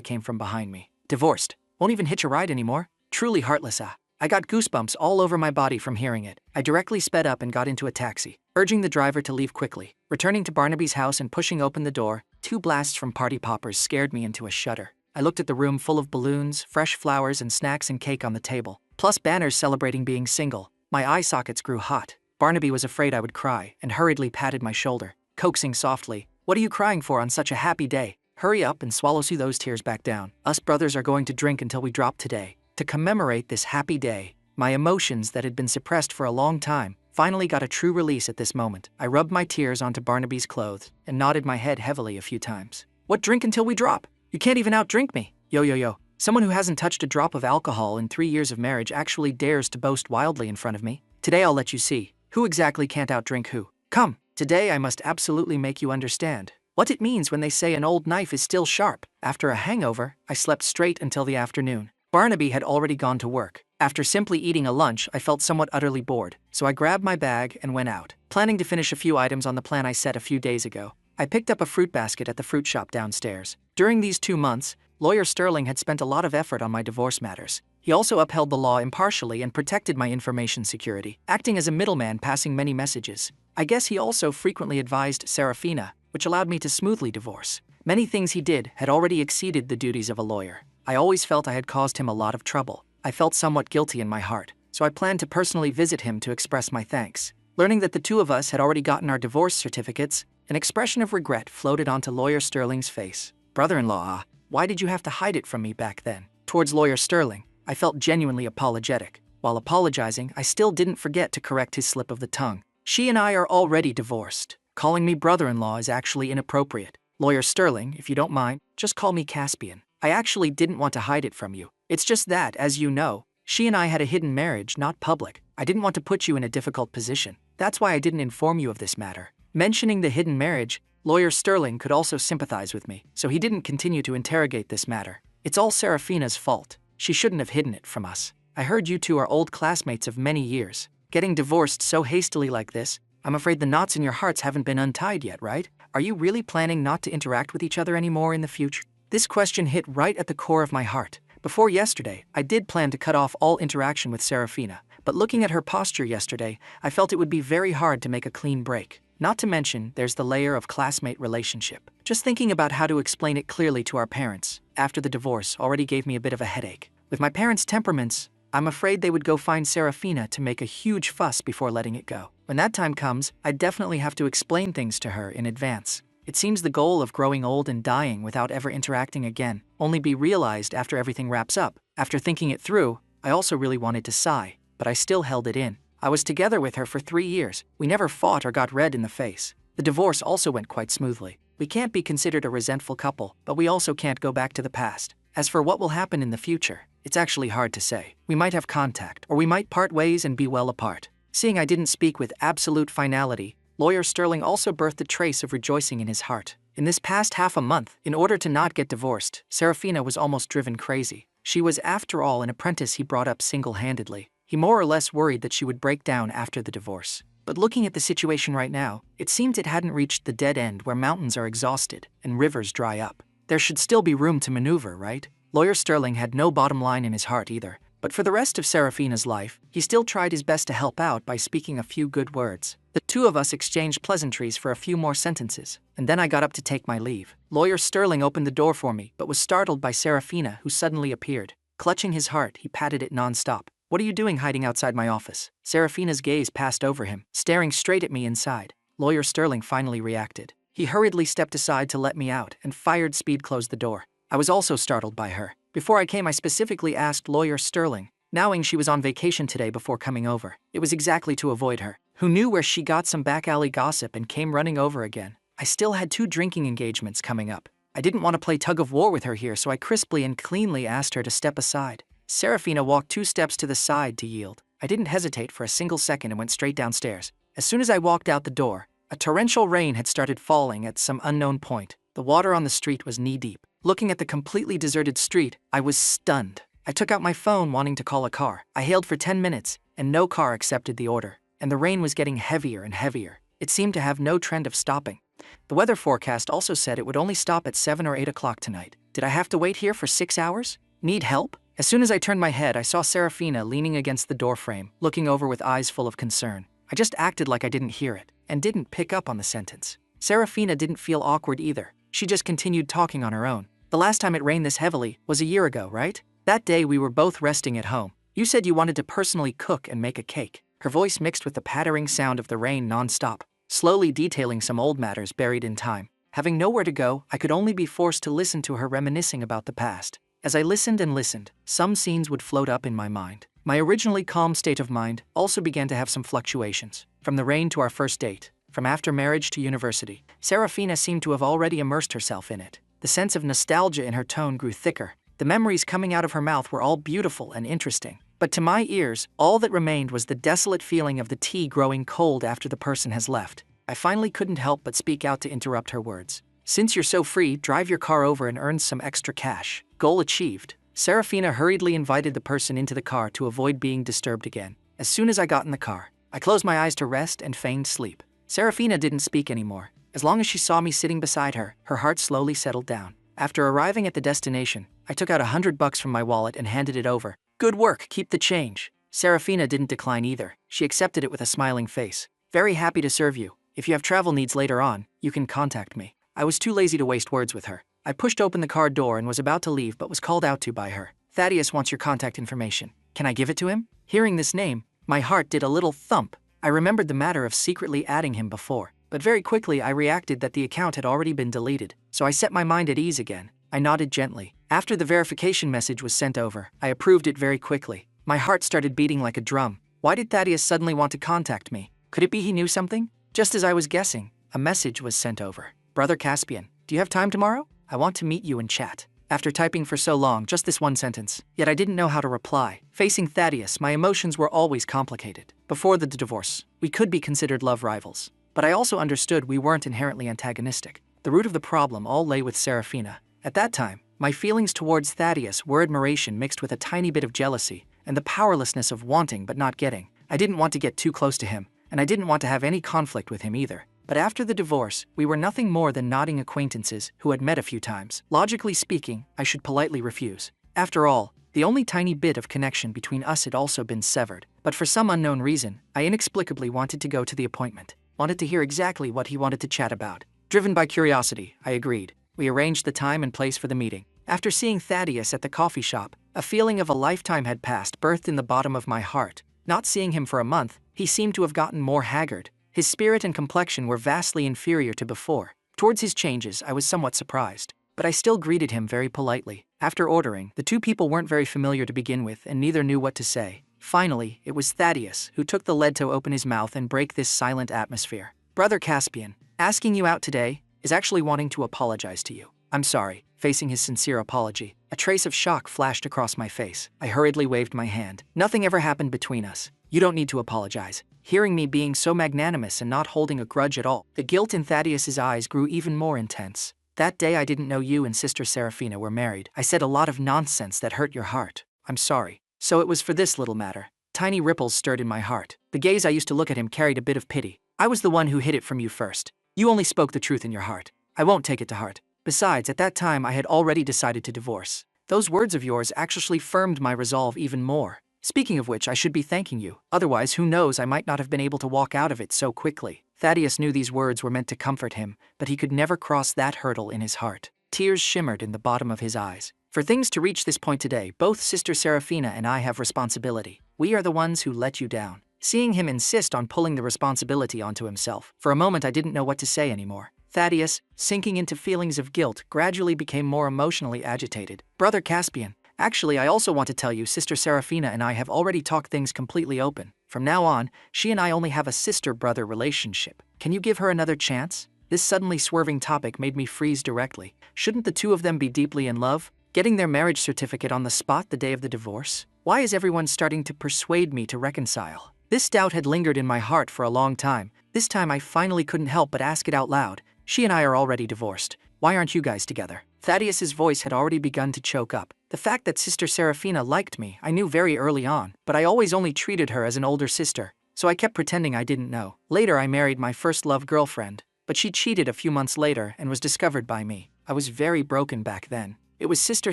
came from behind me. Divorced. Won't even hitch a ride anymore? Truly heartless, ah. I got goosebumps all over my body from hearing it. I directly sped up and got into a taxi, urging the driver to leave quickly. Returning to Barnaby's house and pushing open the door, 2 blasts from party poppers scared me into a shudder. I looked at the room full of balloons, fresh flowers and snacks and cake on the table, plus banners celebrating being single. My eye sockets grew hot. Barnaby was afraid I would cry and hurriedly patted my shoulder, coaxing softly, "What are you crying for on such a happy day? Hurry up and swallow those tears back down. Us brothers are going to drink until we drop today." To commemorate this happy day, my emotions that had been suppressed for a long time finally got a true release at this moment. I rubbed my tears onto Barnaby's clothes and nodded my head heavily a few times. "What drink until we drop? You can't even outdrink me." Yo. Someone who hasn't touched a drop of alcohol in 3 years of marriage actually dares to boast wildly in front of me. Today I'll let you see who exactly can't outdrink who. Come, today I must absolutely make you understand what it means when they say an old knife is still sharp. After a hangover, I slept straight until the afternoon. Barnaby had already gone to work. After simply eating a lunch, I felt somewhat utterly bored, so I grabbed my bag and went out, planning to finish a few items on the plan I set a few days ago. I picked up a fruit basket at the fruit shop downstairs. During these 2 months, Lawyer Sterling had spent a lot of effort on my divorce matters. He also upheld the law impartially and protected my information security, acting as a middleman passing many messages. I guess he also frequently advised Serafina, which allowed me to smoothly divorce. Many things he did had already exceeded the duties of a lawyer. I always felt I had caused him a lot of trouble. I felt somewhat guilty in my heart, so I planned to personally visit him to express my thanks. Learning that the 2 of us had already gotten our divorce certificates, an expression of regret floated onto Lawyer Sterling's face. "Brother-in-law, why did you have to hide it from me back then?" Towards Lawyer Sterling, I felt genuinely apologetic. While apologizing, I still didn't forget to correct his slip of the tongue. "She and I are already divorced. Calling me brother-in-law is actually inappropriate. Lawyer Sterling, if you don't mind, just call me Caspian. I actually didn't want to hide it from you. It's just that, as you know, she and I had a hidden marriage, not public. I didn't want to put you in a difficult position. That's why I didn't inform you of this matter." Mentioning the hidden marriage, Lawyer Sterling could also sympathize with me, so he didn't continue to interrogate this matter. "It's all Serafina's fault. She shouldn't have hidden it from us. I heard you 2 are old classmates of many years. Getting divorced so hastily like this, I'm afraid the knots in your hearts haven't been untied yet, right? Are you really planning not to interact with each other anymore in the future?" This question hit right at the core of my heart. Before yesterday, I did plan to cut off all interaction with Serafina, but looking at her posture yesterday, I felt it would be very hard to make a clean break. Not to mention, there's the layer of classmate relationship. Just thinking about how to explain it clearly to our parents after the divorce already gave me a bit of a headache. With my parents' temperaments, I'm afraid they would go find Serafina to make a huge fuss before letting it go. When that time comes, I definitely have to explain things to her in advance. It seems the goal of growing old and dying without ever interacting again only be realized after everything wraps up. After thinking it through, I also really wanted to sigh, but I still held it in. I was together with her for 3 years. We never fought or got red in the face. The divorce also went quite smoothly. We can't be considered a resentful couple, but we also can't go back to the past. As for what will happen in the future, it's actually hard to say. We might have contact, or we might part ways and be well apart. Seeing I didn't speak with absolute finality, Lawyer Sterling also birthed a trace of rejoicing in his heart. In this past half a month, in order to not get divorced, Serafina was almost driven crazy. She was, after all, an apprentice he brought up single-handedly. He more or less worried that she would break down after the divorce. But looking at the situation right now, it seemed it hadn't reached the dead end where mountains are exhausted and rivers dry up. There should still be room to maneuver, right? Lawyer Sterling had no bottom line in his heart either. But for the rest of Serafina's life, he still tried his best to help out by speaking a few good words. The two of us exchanged pleasantries for a few more sentences, and then I got up to take my leave. Lawyer Sterling opened the door for me, but was startled by Serafina, who suddenly appeared. Clutching his heart, he patted it non-stop. "What are you doing hiding outside my office?" Serafina's gaze passed over him, staring straight at me inside. Lawyer Sterling finally reacted. He hurriedly stepped aside to let me out and fired speed closed the door. I was also startled by her. Before I came, I specifically asked Lawyer Sterling, knowing she was on vacation today before coming over. It was exactly to avoid her. Who knew where she got some back alley gossip and came running over again? I still had 2 drinking engagements coming up. I didn't want to play tug of war with her here, so I crisply and cleanly asked her to step aside. Serafina walked 2 steps to the side to yield. I didn't hesitate for a single second and went straight downstairs. As soon as I walked out the door, a torrential rain had started falling at some unknown point. The water on the street was knee-deep. Looking at the completely deserted street, I was stunned. I took out my phone wanting to call a car. I hailed for 10 minutes, and no car accepted the order. And the rain was getting heavier and heavier. It seemed to have no trend of stopping. The weather forecast also said it would only stop at 7 or 8 o'clock tonight. Did I have to wait here for 6 hours? Need help? As soon as I turned my head, I saw Serafina leaning against the doorframe, looking over with eyes full of concern. I just acted like I didn't hear it, and didn't pick up on the sentence. Serafina didn't feel awkward either. She just continued talking on her own. "The last time it rained this heavily was a year ago, right? That day we were both resting at home. You said you wanted to personally cook and make a cake." Her voice mixed with the pattering sound of the rain non-stop, slowly detailing some old matters buried in time. Having nowhere to go, I could only be forced to listen to her reminiscing about the past. As I listened and listened, some scenes would float up in my mind. My originally calm state of mind also began to have some fluctuations. From the rain to our first date, from after marriage to university, Serafina seemed to have already immersed herself in it. The sense of nostalgia in her tone grew thicker. The memories coming out of her mouth were all beautiful and interesting. But to my ears, all that remained was the desolate feeling of the tea growing cold after the person has left. I finally couldn't help but speak out to interrupt her words. "Since you're so free, drive your car over and earn some extra cash." Goal achieved. Serafina hurriedly invited the person into the car to avoid being disturbed again. As soon as I got in the car, I closed my eyes to rest and feigned sleep. Serafina didn't speak anymore. As long as she saw me sitting beside her, her heart slowly settled down. After arriving at the destination, I took out $100 from my wallet and handed it over. "Good work, keep the change." Serafina didn't decline either. She accepted it with a smiling face. "Very happy to serve you. If you have travel needs later on, you can contact me." I was too lazy to waste words with her. I pushed open the car door and was about to leave but was called out to by her. "Thaddeus wants your contact information. Can I give it to him?" Hearing this name, my heart did a little thump. I remembered the matter of secretly adding him before, but very quickly I reacted that the account had already been deleted, so I set my mind at ease again. I nodded gently. After the verification message was sent over, I approved it very quickly. My heart started beating like a drum. Why did Thaddeus suddenly want to contact me? Could it be he knew something? Just as I was guessing, a message was sent over. "Brother Caspian, do you have time tomorrow? I want to meet you and chat." After typing for so long, just this one sentence. Yet I didn't know how to reply. Facing Thaddeus, my emotions were always complicated. Before the divorce, we could be considered love rivals. But I also understood we weren't inherently antagonistic. The root of the problem all lay with Serafina. At that time, my feelings towards Thaddeus were admiration mixed with a tiny bit of jealousy, and the powerlessness of wanting but not getting. I didn't want to get too close to him, and I didn't want to have any conflict with him either. But after the divorce, we were nothing more than nodding acquaintances who had met a few times. Logically speaking, I should politely refuse. After all, the only tiny bit of connection between us had also been severed. But for some unknown reason, I inexplicably wanted to go to the appointment. Wanted to hear exactly what he wanted to chat about. Driven by curiosity, I agreed. We arranged the time and place for the meeting. After seeing Thaddeus at the coffee shop, a feeling of a lifetime had passed birthed in the bottom of my heart. Not seeing him for a month, he seemed to have gotten more haggard. His spirit and complexion were vastly inferior to before. Towards his changes, I was somewhat surprised, but I still greeted him very politely. After ordering, the two people weren't very familiar to begin with and neither knew what to say. Finally, it was Thaddeus who took the lead to open his mouth and break this silent atmosphere. "Brother Caspian, asking you out today is actually wanting to apologize to you. I'm sorry." Facing his sincere apology, a trace of shock flashed across my face. I hurriedly waved my hand. "Nothing ever happened between us. You don't need to apologize." hearing me being so magnanimous and not holding a grudge at all. The guilt in Thaddeus's eyes grew even more intense. That day I didn't know you and Sister Seraphina were married. I said a lot of nonsense that hurt your heart. I'm sorry. So it was for this little matter. Tiny ripples stirred in my heart. The gaze I used to look at him carried a bit of pity. I was the one who hid it from you first. You only spoke the truth in your heart. I won't take it to heart. Besides, at that time I had already decided to divorce. Those words of yours actually firmed my resolve even more. Speaking of which, I should be thanking you. Otherwise, who knows, I might not have been able to walk out of it so quickly. Thaddeus knew these words were meant to comfort him, but he could never cross that hurdle in his heart. Tears shimmered in the bottom of his eyes. For things to reach this point today, both Sister Seraphina and I have responsibility. We are the ones who let you down. Seeing him insist on pulling the responsibility onto himself, for a moment I didn't know what to say anymore. Thaddeus, sinking into feelings of guilt, gradually became more emotionally agitated. Brother Caspian, actually I also want to tell you Sister Seraphina and I have already talked things completely open. From now on, she and I only have a sister-brother relationship. Can you give her another chance? This suddenly swerving topic made me freeze directly. Shouldn't the two of them be deeply in love? Getting their marriage certificate on the spot the day of the divorce? Why is everyone starting to persuade me to reconcile? This doubt had lingered in my heart for a long time. This time I finally couldn't help but ask it out loud. She and I are already divorced. Why aren't you guys together? Thaddeus's voice had already begun to choke up. The fact that Sister Seraphina liked me, I knew very early on, but I always only treated her as an older sister, so I kept pretending I didn't know. Later I married my first love girlfriend, but she cheated a few months later and was discovered by me. I was very broken back then. It was Sister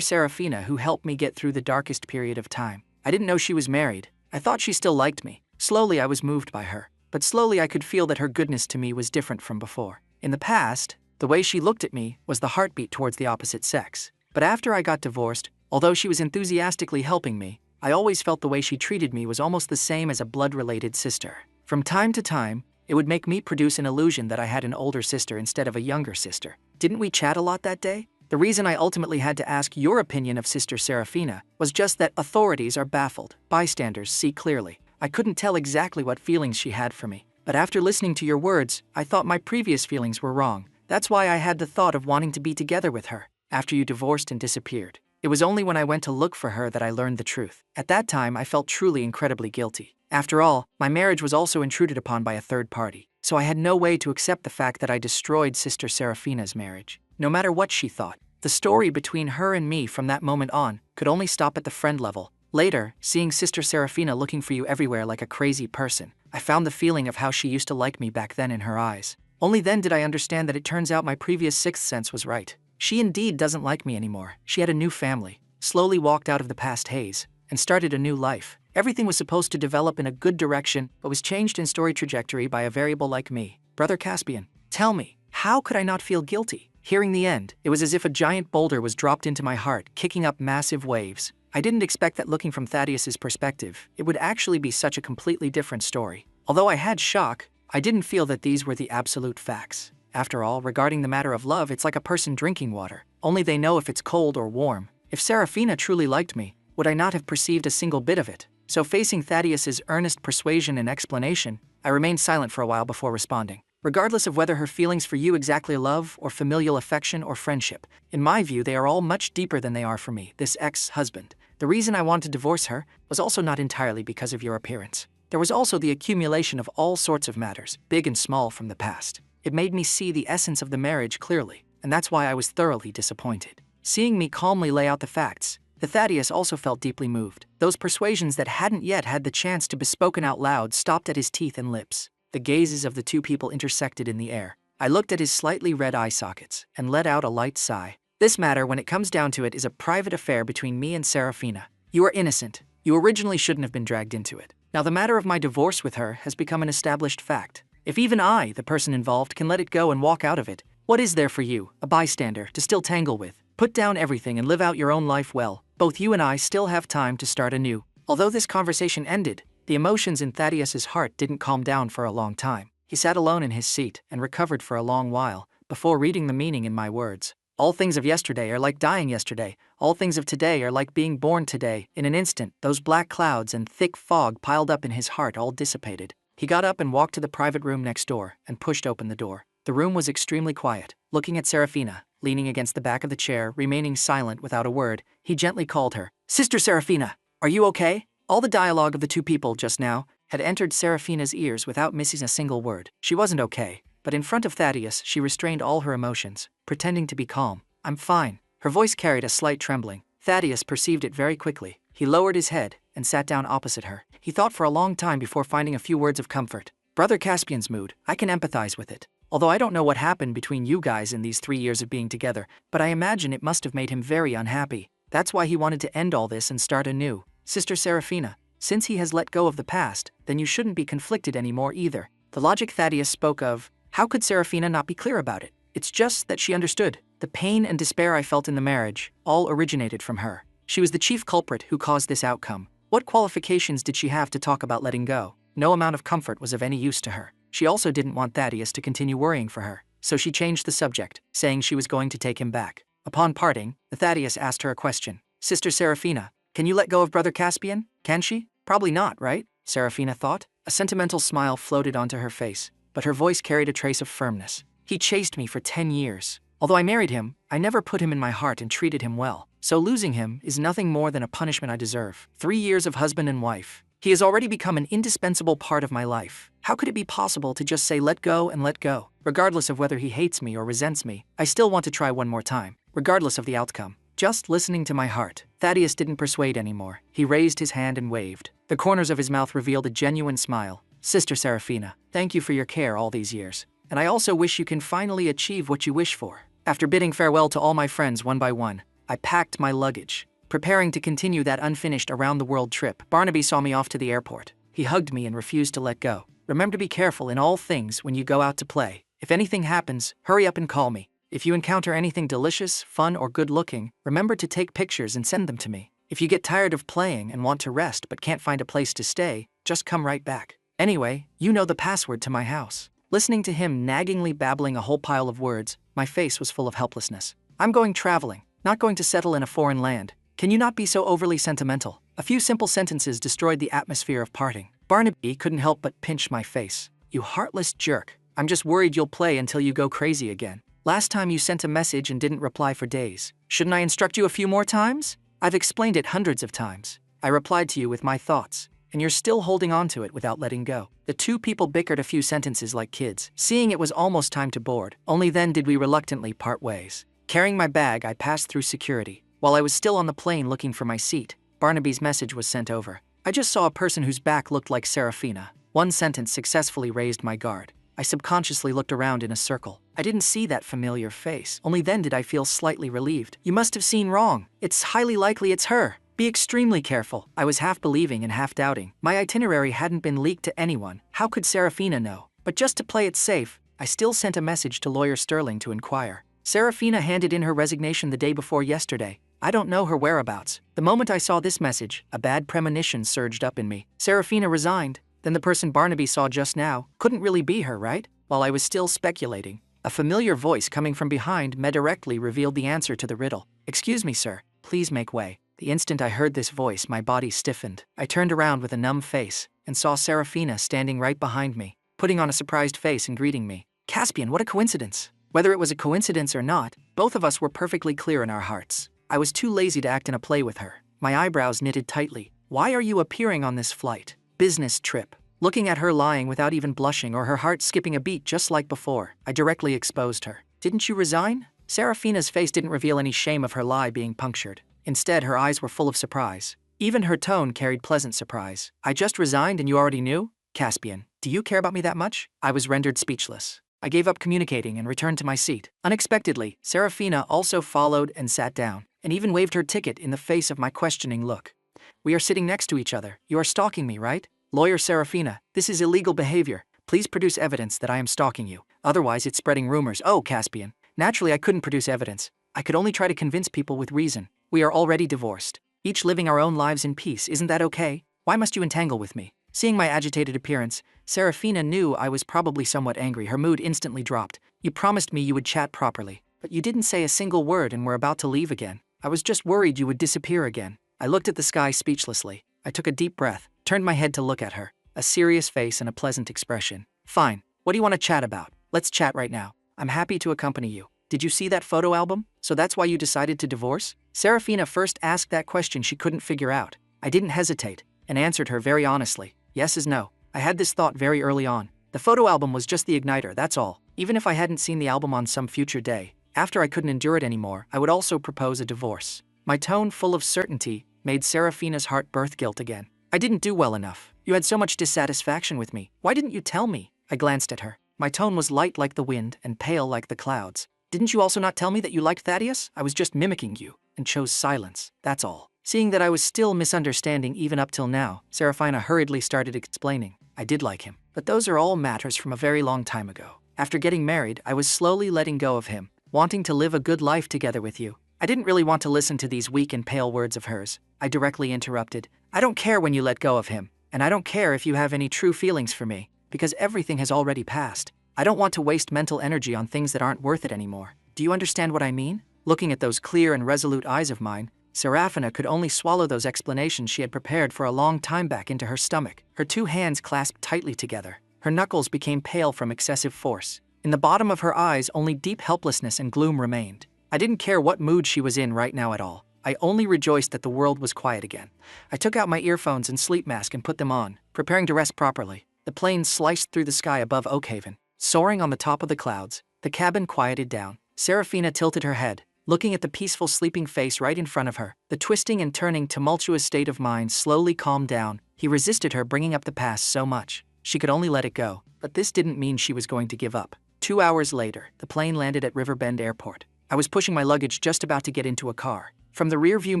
Seraphina who helped me get through the darkest period of time. I didn't know she was married. I thought she still liked me. Slowly I was moved by her, but slowly I could feel that her goodness to me was different from before. In the past, the way she looked at me was the heartbeat towards the opposite sex. But after I got divorced, although she was enthusiastically helping me, I always felt the way she treated me was almost the same as a blood-related sister. From time to time, it would make me produce an illusion that I had an older sister instead of a younger sister. Didn't we chat a lot that day? The reason I ultimately had to ask your opinion of Sister Seraphina was just that authorities are baffled, bystanders see clearly. I couldn't tell exactly what feelings she had for me, but after listening to your words, I thought my previous feelings were wrong. That's why I had the thought of wanting to be together with her, after you divorced and disappeared. It was only when I went to look for her that I learned the truth. At that time, I felt truly incredibly guilty. After all, my marriage was also intruded upon by a third party, so I had no way to accept the fact that I destroyed Sister Seraphina's marriage. No matter what she thought, the story between her and me from that moment on could only stop at the friend level. Later, seeing Sister Seraphina looking for you everywhere like a crazy person, I found the feeling of how she used to like me back then in her eyes. Only then did I understand that it turns out my previous sixth sense was right. She indeed doesn't like me anymore. She had a new family, slowly walked out of the past haze, and started a new life. Everything was supposed to develop in a good direction, but was changed in story trajectory by a variable like me. Brother Caspian, tell me, how could I not feel guilty? Hearing the end, it was as if a giant boulder was dropped into my heart, kicking up massive waves. I didn't expect that looking from Thaddeus's perspective, it would actually be such a completely different story. Although I had shock, I didn't feel that these were the absolute facts. After all, regarding the matter of love, it's like a person drinking water. Only they know if it's cold or warm. If Seraphina truly liked me, would I not have perceived a single bit of it? So facing Thaddeus's earnest persuasion and explanation, I remained silent for a while before responding. Regardless of whether her feelings for you exactly love or familial affection or friendship, in my view they are all much deeper than they are for me, this ex-husband. The reason I wanted to divorce her was also not entirely because of your appearance. There was also the accumulation of all sorts of matters, big and small, from the past. It made me see the essence of the marriage clearly, and that's why I was thoroughly disappointed. Seeing me calmly lay out the facts, the Thaddeus also felt deeply moved. Those persuasions that hadn't yet had the chance to be spoken out loud stopped at his teeth and lips. The gazes of the two people intersected in the air. I looked at his slightly red eye sockets and let out a light sigh. This matter, when it comes down to it, is a private affair between me and Seraphina. You are innocent. You originally shouldn't have been dragged into it. Now the matter of my divorce with her has become an established fact. If even I, the person involved, can let it go and walk out of it, what is there for you, a bystander, to still tangle with? Put down everything and live out your own life well. Both you and I still have time to start anew. Although this conversation ended, the emotions in Thaddeus's heart didn't calm down for a long time. He sat alone in his seat and recovered for a long while, before reading the meaning in my words. All things of yesterday are like dying yesterday. All things of today are like being born today. In an instant, those black clouds and thick fog piled up in his heart all dissipated. He got up and walked to the private room next door and pushed open the door. The room was extremely quiet. Looking at Seraphina, leaning against the back of the chair, remaining silent without a word, he gently called her. Sister Seraphina, are you okay? All the dialogue of the two people just now had entered Serafina's ears without missing a single word. She wasn't okay, but in front of Thaddeus, she restrained all her emotions, pretending to be calm. "I'm fine." Her voice carried a slight trembling. Thaddeus perceived it very quickly. He lowered his head and sat down opposite her. He thought for a long time before finding a few words of comfort. "Brother Caspian's mood, I can empathize with it. Although I don't know what happened between you guys in these 3 years of being together, but I imagine it must have made him very unhappy. That's why he wanted to end all this and start anew. Sister Serafina, since he has let go of the past, then you shouldn't be conflicted anymore either." The logic Thaddeus spoke of, how could Serafina not be clear about it? It's just that she understood. The pain and despair I felt in the marriage all originated from her. She was the chief culprit who caused this outcome. What qualifications did she have to talk about letting go? No amount of comfort was of any use to her. She also didn't want Thaddeus to continue worrying for her, so she changed the subject, saying she was going to take him back. Upon parting, Thaddeus asked her a question. "Sister Serafina, can you let go of Brother Caspian? Can she?" "Probably not, right?" Serafina thought. A sentimental smile floated onto her face, but her voice carried a trace of firmness. "He chased me for 10 years. Although I married him, I never put him in my heart and treated him well. So losing him is nothing more than a punishment I deserve. 3 years of husband and wife. He has already become an indispensable part of my life. How could it be possible to just say let go and let go? Regardless of whether he hates me or resents me, I still want to try one more time, regardless of the outcome." Just listening to my heart. Thaddeus didn't persuade anymore. He raised his hand and waved. The corners of his mouth revealed a genuine smile. "Sister Serafina, thank you for your care all these years. And I also wish you can finally achieve what you wish for." After bidding farewell to all my friends one by one, I packed my luggage, preparing to continue that unfinished around-the-world trip. Barnaby saw me off to the airport. He hugged me and refused to let go. "Remember to be careful in all things when you go out to play. If anything happens, hurry up and call me. If you encounter anything delicious, fun, or good-looking, remember to take pictures and send them to me. If you get tired of playing and want to rest but can't find a place to stay, just come right back. Anyway, you know the password to my house." Listening to him naggingly babbling a whole pile of words, my face was full of helplessness. "I'm going traveling, not going to settle in a foreign land. Can you not be so overly sentimental?" A few simple sentences destroyed the atmosphere of parting. Barnaby couldn't help but pinch my face. "You heartless jerk. I'm just worried you'll play until you go crazy again. Last time you sent a message and didn't reply for days. Shouldn't I instruct you a few more times? I've explained it hundreds of times. I replied to you with my thoughts, and you're still holding on to it without letting go." The two people bickered a few sentences like kids. Seeing it was almost time to board, only then did we reluctantly part ways. Carrying my bag, I passed through security. While I was still on the plane looking for my seat, Barnaby's message was sent over. "I just saw a person whose back looked like Serafina." One sentence successfully raised my guard. I subconsciously looked around in a circle. I didn't see that familiar face. Only then did I feel slightly relieved. "You must have seen wrong. It's highly likely it's her. Be extremely careful." I was half believing and half doubting. My itinerary hadn't been leaked to anyone. How could Serafina know? But just to play it safe, I still sent a message to Lawyer Sterling to inquire. "Serafina handed in her resignation the day before yesterday. I don't know her whereabouts." The moment I saw this message, a bad premonition surged up in me. Serafina resigned. Then the person Barnaby saw just now couldn't really be her, right? While I was still speculating, a familiar voice coming from behind me directly revealed the answer to the riddle. "Excuse me, sir. Please make way." The instant I heard this voice, my body stiffened. I turned around with a numb face and saw Serafina standing right behind me, putting on a surprised face and greeting me. Caspian, what a coincidence. Whether it was a coincidence or not, both of us were perfectly clear in our hearts. I was too lazy to act in a play with her. My eyebrows knitted tightly. "Why are you appearing on this flight? Business trip." Looking at her lying without even blushing or her heart skipping a beat just like before, I directly exposed her. "Didn't you resign?" Serafina's face didn't reveal any shame of her lie being punctured. Instead, her eyes were full of surprise. Even her tone carried pleasant surprise. "I just resigned and you already knew? Caspian, do you care about me that much?" I was rendered speechless. I gave up communicating and returned to my seat. Unexpectedly, Serafina also followed and sat down, and even waved her ticket in the face of my questioning look. "We are sitting next to each other. You are stalking me, right?" "Lawyer Serafina, this is illegal behavior. Please produce evidence that I am stalking you. Otherwise, it's spreading rumors." "Oh, Caspian. Naturally, I couldn't produce evidence. I could only try to convince people with reason. We are already divorced, each living our own lives in peace. Isn't that okay? Why must you entangle with me?" Seeing my agitated appearance, Serafina knew I was probably somewhat angry. Her mood instantly dropped. "You promised me you would chat properly, but you didn't say a single word and were about to leave again. I was just worried you would disappear again." I looked at the sky speechlessly. I took a deep breath, turned my head to look at her. A serious face and a pleasant expression. "Fine. What do you want to chat about? Let's chat right now. I'm happy to accompany you. Did you see that photo album? So that's why you decided to divorce?" Serafina first asked that question she couldn't figure out. I didn't hesitate and answered her very honestly. Yes is no. I had this thought very early on. The photo album was just the igniter, that's all. Even if I hadn't seen the album on some future day, after I couldn't endure it anymore, I would also propose a divorce. My tone, full of certainty, made Serafina's heart birth guilt again. I didn't do well enough. You had so much dissatisfaction with me. Why didn't you tell me? I glanced at her. My tone was light like the wind and pale like the clouds. Didn't you also not tell me that you liked Thaddeus? I was just mimicking you, and chose silence, that's all. Seeing that I was still misunderstanding even up till now, Serafina hurriedly started explaining. I did like him, but those are all matters from a very long time ago. After getting married, I was slowly letting go of him, wanting to live a good life together with you. I didn't really want to listen to these weak and pale words of hers. I directly interrupted. I don't care when you let go of him, and I don't care if you have any true feelings for me, because everything has already passed. I don't want to waste mental energy on things that aren't worth it anymore. Do you understand what I mean? Looking at those clear and resolute eyes of mine, Serafina could only swallow those explanations she had prepared for a long time back into her stomach. Her two hands clasped tightly together. Her knuckles became pale from excessive force. In the bottom of her eyes, only deep helplessness and gloom remained. I didn't care what mood she was in right now at all. I only rejoiced that the world was quiet again. I took out my earphones and sleep mask and put them on, preparing to rest properly. The plane sliced through the sky above Oakhaven, soaring on the top of the clouds. The cabin quieted down. Serafina tilted her head, looking at the peaceful sleeping face right in front of her. The twisting and turning tumultuous state of mind slowly calmed down. He resisted her bringing up the past so much. She could only let it go, but this didn't mean she was going to give up. 2 hours later, the plane landed at Riverbend Airport. I was pushing my luggage just about to get into a car. From the rearview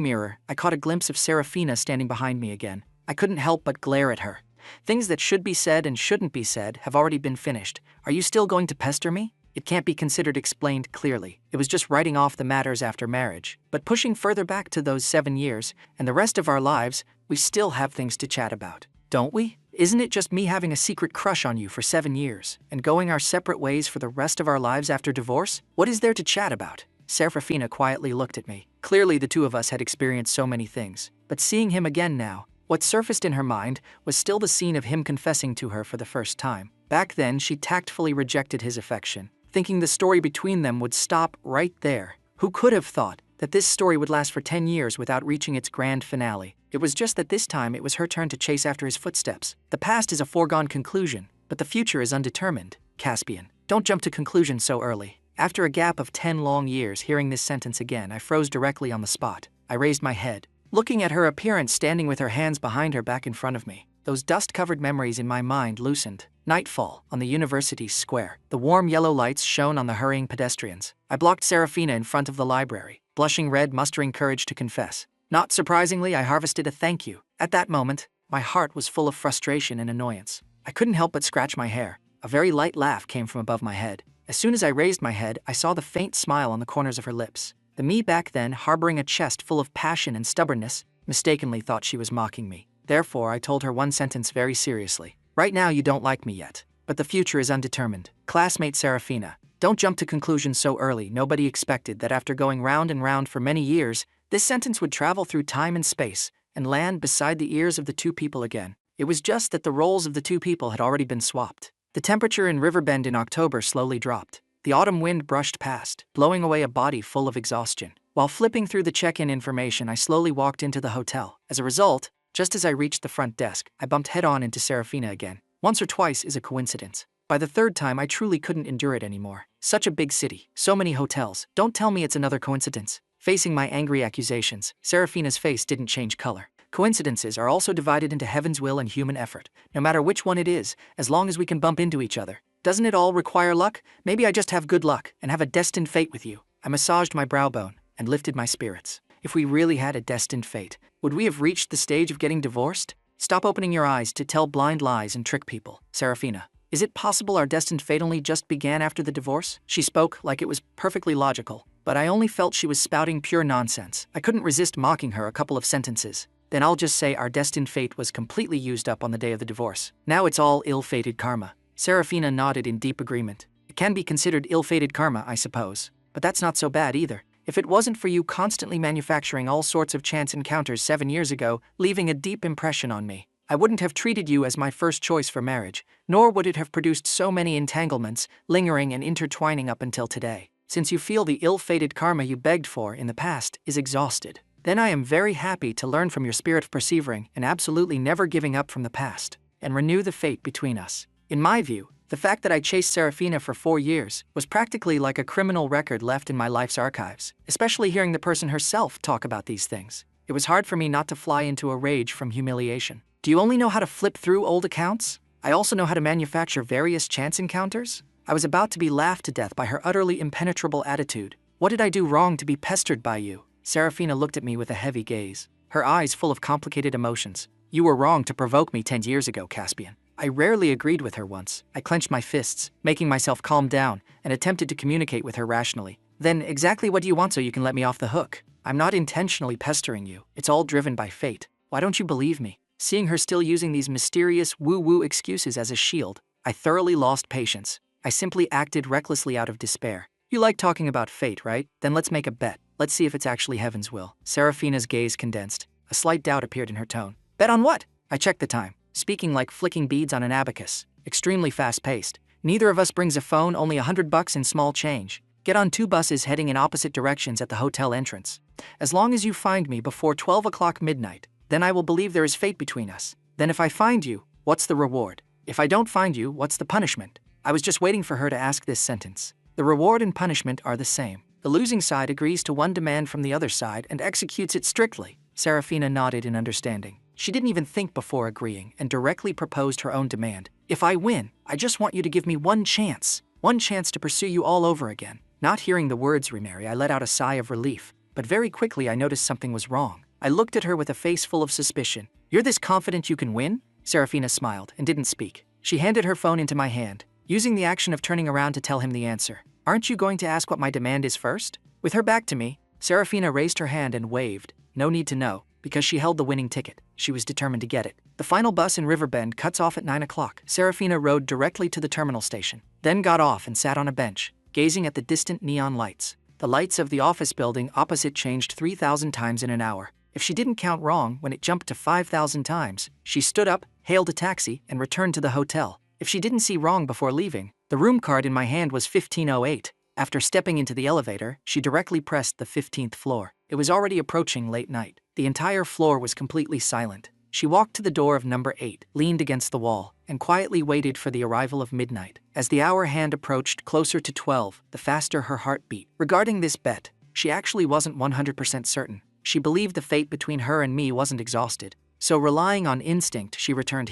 mirror, I caught a glimpse of Serafina standing behind me again. I couldn't help but glare at her. Things that should be said and shouldn't be said have already been finished. Are you still going to pester me? It can't be considered explained clearly. It was just writing off the matters after marriage. But pushing further back to those 7 years, and the rest of our lives, we still have things to chat about, don't we? Isn't it just me having a secret crush on you for 7 years, and going our separate ways for the rest of our lives after divorce? What is there to chat about? Serafina quietly looked at me. Clearly the two of us had experienced so many things. But seeing him again now, what surfaced in her mind was still the scene of him confessing to her for the first time. Back then, she tactfully rejected his affection, thinking the story between them would stop right there. Who could have thought that this story would last for 10 years without reaching its grand finale? It was just that this time it was her turn to chase after his footsteps. The past is a foregone conclusion, but the future is undetermined. Caspian, don't jump to conclusions so early. After a gap of 10 long years, hearing this sentence again, I froze directly on the spot. I raised my head, looking at her appearance standing with her hands behind her back in front of me. Those dust-covered memories in my mind loosened. Nightfall on the university square. The warm yellow lights shone on the hurrying pedestrians. I blocked Serafina in front of the library, blushing red, mustering courage to confess. Not surprisingly, I harvested a thank you. At that moment, my heart was full of frustration and annoyance. I couldn't help but scratch my hair. A very light laugh came from above my head. As soon as I raised my head, I saw the faint smile on the corners of her lips. The me back then, harboring a chest full of passion and stubbornness, mistakenly thought she was mocking me. Therefore, I told her one sentence very seriously. Right now you don't like me yet, but the future is undetermined. Classmate Serafina, don't jump to conclusions so early. Nobody expected that after going round and round for many years, this sentence would travel through time and space and land beside the ears of the two people again. It was just that the roles of the two people had already been swapped. The temperature in Riverbend in October slowly dropped. The autumn wind brushed past, blowing away a body full of exhaustion. While flipping through the check-in information, I slowly walked into the hotel. As a result, just as I reached the front desk, I bumped head-on into Serafina again. Once or twice is a coincidence. By the third time, I truly couldn't endure it anymore. Such a big city, so many hotels. Don't tell me it's another coincidence. Facing my angry accusations, Serafina's face didn't change color. Coincidences are also divided into heaven's will and human effort. No matter which one it is, as long as we can bump into each other. Doesn't it all require luck? Maybe I just have good luck and have a destined fate with you. I massaged my brow bone and lifted my spirits. If we really had a destined fate, would we have reached the stage of getting divorced? Stop opening your eyes to tell blind lies and trick people. Serafina, is it possible our destined fate only just began after the divorce? She spoke like it was perfectly logical, but I only felt she was spouting pure nonsense. I couldn't resist mocking her a couple of sentences. Then I'll just say our destined fate was completely used up on the day of the divorce. Now it's all ill-fated karma. Serafina nodded in deep agreement. It can be considered ill-fated karma, I suppose. But that's not so bad either. If it wasn't for you constantly manufacturing all sorts of chance encounters 7 years ago, leaving a deep impression on me, I wouldn't have treated you as my first choice for marriage, nor would it have produced so many entanglements, lingering and intertwining up until today. Since you feel the ill-fated karma you begged for in the past is exhausted, then I am very happy to learn from your spirit of persevering and absolutely never giving up from the past. and renew the fate between us. In my view, the fact that I chased Serafina for 4 years was practically like a criminal record left in my life's archives, especially hearing the person herself talk about these things. It was hard for me not to fly into a rage from humiliation. Do you only know how to flip through old accounts? I also know how to manufacture various chance encounters? I was about to be laughed to death by her utterly impenetrable attitude. What did I do wrong to be pestered by you? Serafina looked at me with a heavy gaze, her eyes full of complicated emotions. You were wrong to provoke me 10 years ago, Caspian. I rarely agreed with her once. I clenched my fists, making myself calm down, and attempted to communicate with her rationally. Then exactly what do you want so you can let me off the hook? I'm not intentionally pestering you. It's all driven by fate. Why don't you believe me? Seeing her still using these mysterious woo-woo excuses as a shield, I thoroughly lost patience. I simply acted recklessly out of despair. You like talking about fate, right? Then let's make a bet. Let's see if it's actually heaven's will. Serafina's gaze condensed. A slight doubt appeared in her tone. Bet on what? I checked the time, speaking like flicking beads on an abacus. Extremely fast-paced. Neither of us brings a phone, only $100 in small change. Get on 2 buses heading in opposite directions at the hotel entrance. As long as you find me before 12 o'clock midnight, then I will believe there is fate between us. Then if I find you, what's the reward? If I don't find you, what's the punishment? I was just waiting for her to ask this sentence. The reward and punishment are the same. The losing side agrees to one demand from the other side and executes it strictly. Serafina nodded in understanding. She didn't even think before agreeing and directly proposed her own demand. If I win, I just want you to give me one chance to pursue you all over again. Not hearing the words remarry, I let out a sigh of relief, but very quickly I noticed something was wrong. I looked at her with a face full of suspicion. You're this confident you can win? Serafina smiled and didn't speak. She handed her phone into my hand, using the action of turning around to tell him the answer. Aren't you going to ask what my demand is first? With her back to me, Serafina raised her hand and waved. No need to know, because she held the winning ticket. She was determined to get it. The final bus in Riverbend cuts off at 9 o'clock. Serafina rode directly to the terminal station, then got off and sat on a bench, gazing at the distant neon lights. The lights of the office building opposite changed 3,000 times in an hour. If she didn't count wrong when it jumped to 5,000 times, she stood up, hailed a taxi, and returned to the hotel. If she didn't see wrong before leaving, the room card in my hand was 1508. After stepping into the elevator, she directly pressed the 15th floor. It was already approaching late night. The entire floor was completely silent. She walked to the door of number 8, leaned against the wall, and quietly waited for the arrival of midnight. As the hour hand approached closer to 12, the faster her heart beat. Regarding this bet, she actually wasn't 100% certain. She believed the fate between her and me wasn't exhausted. So relying on instinct, she returned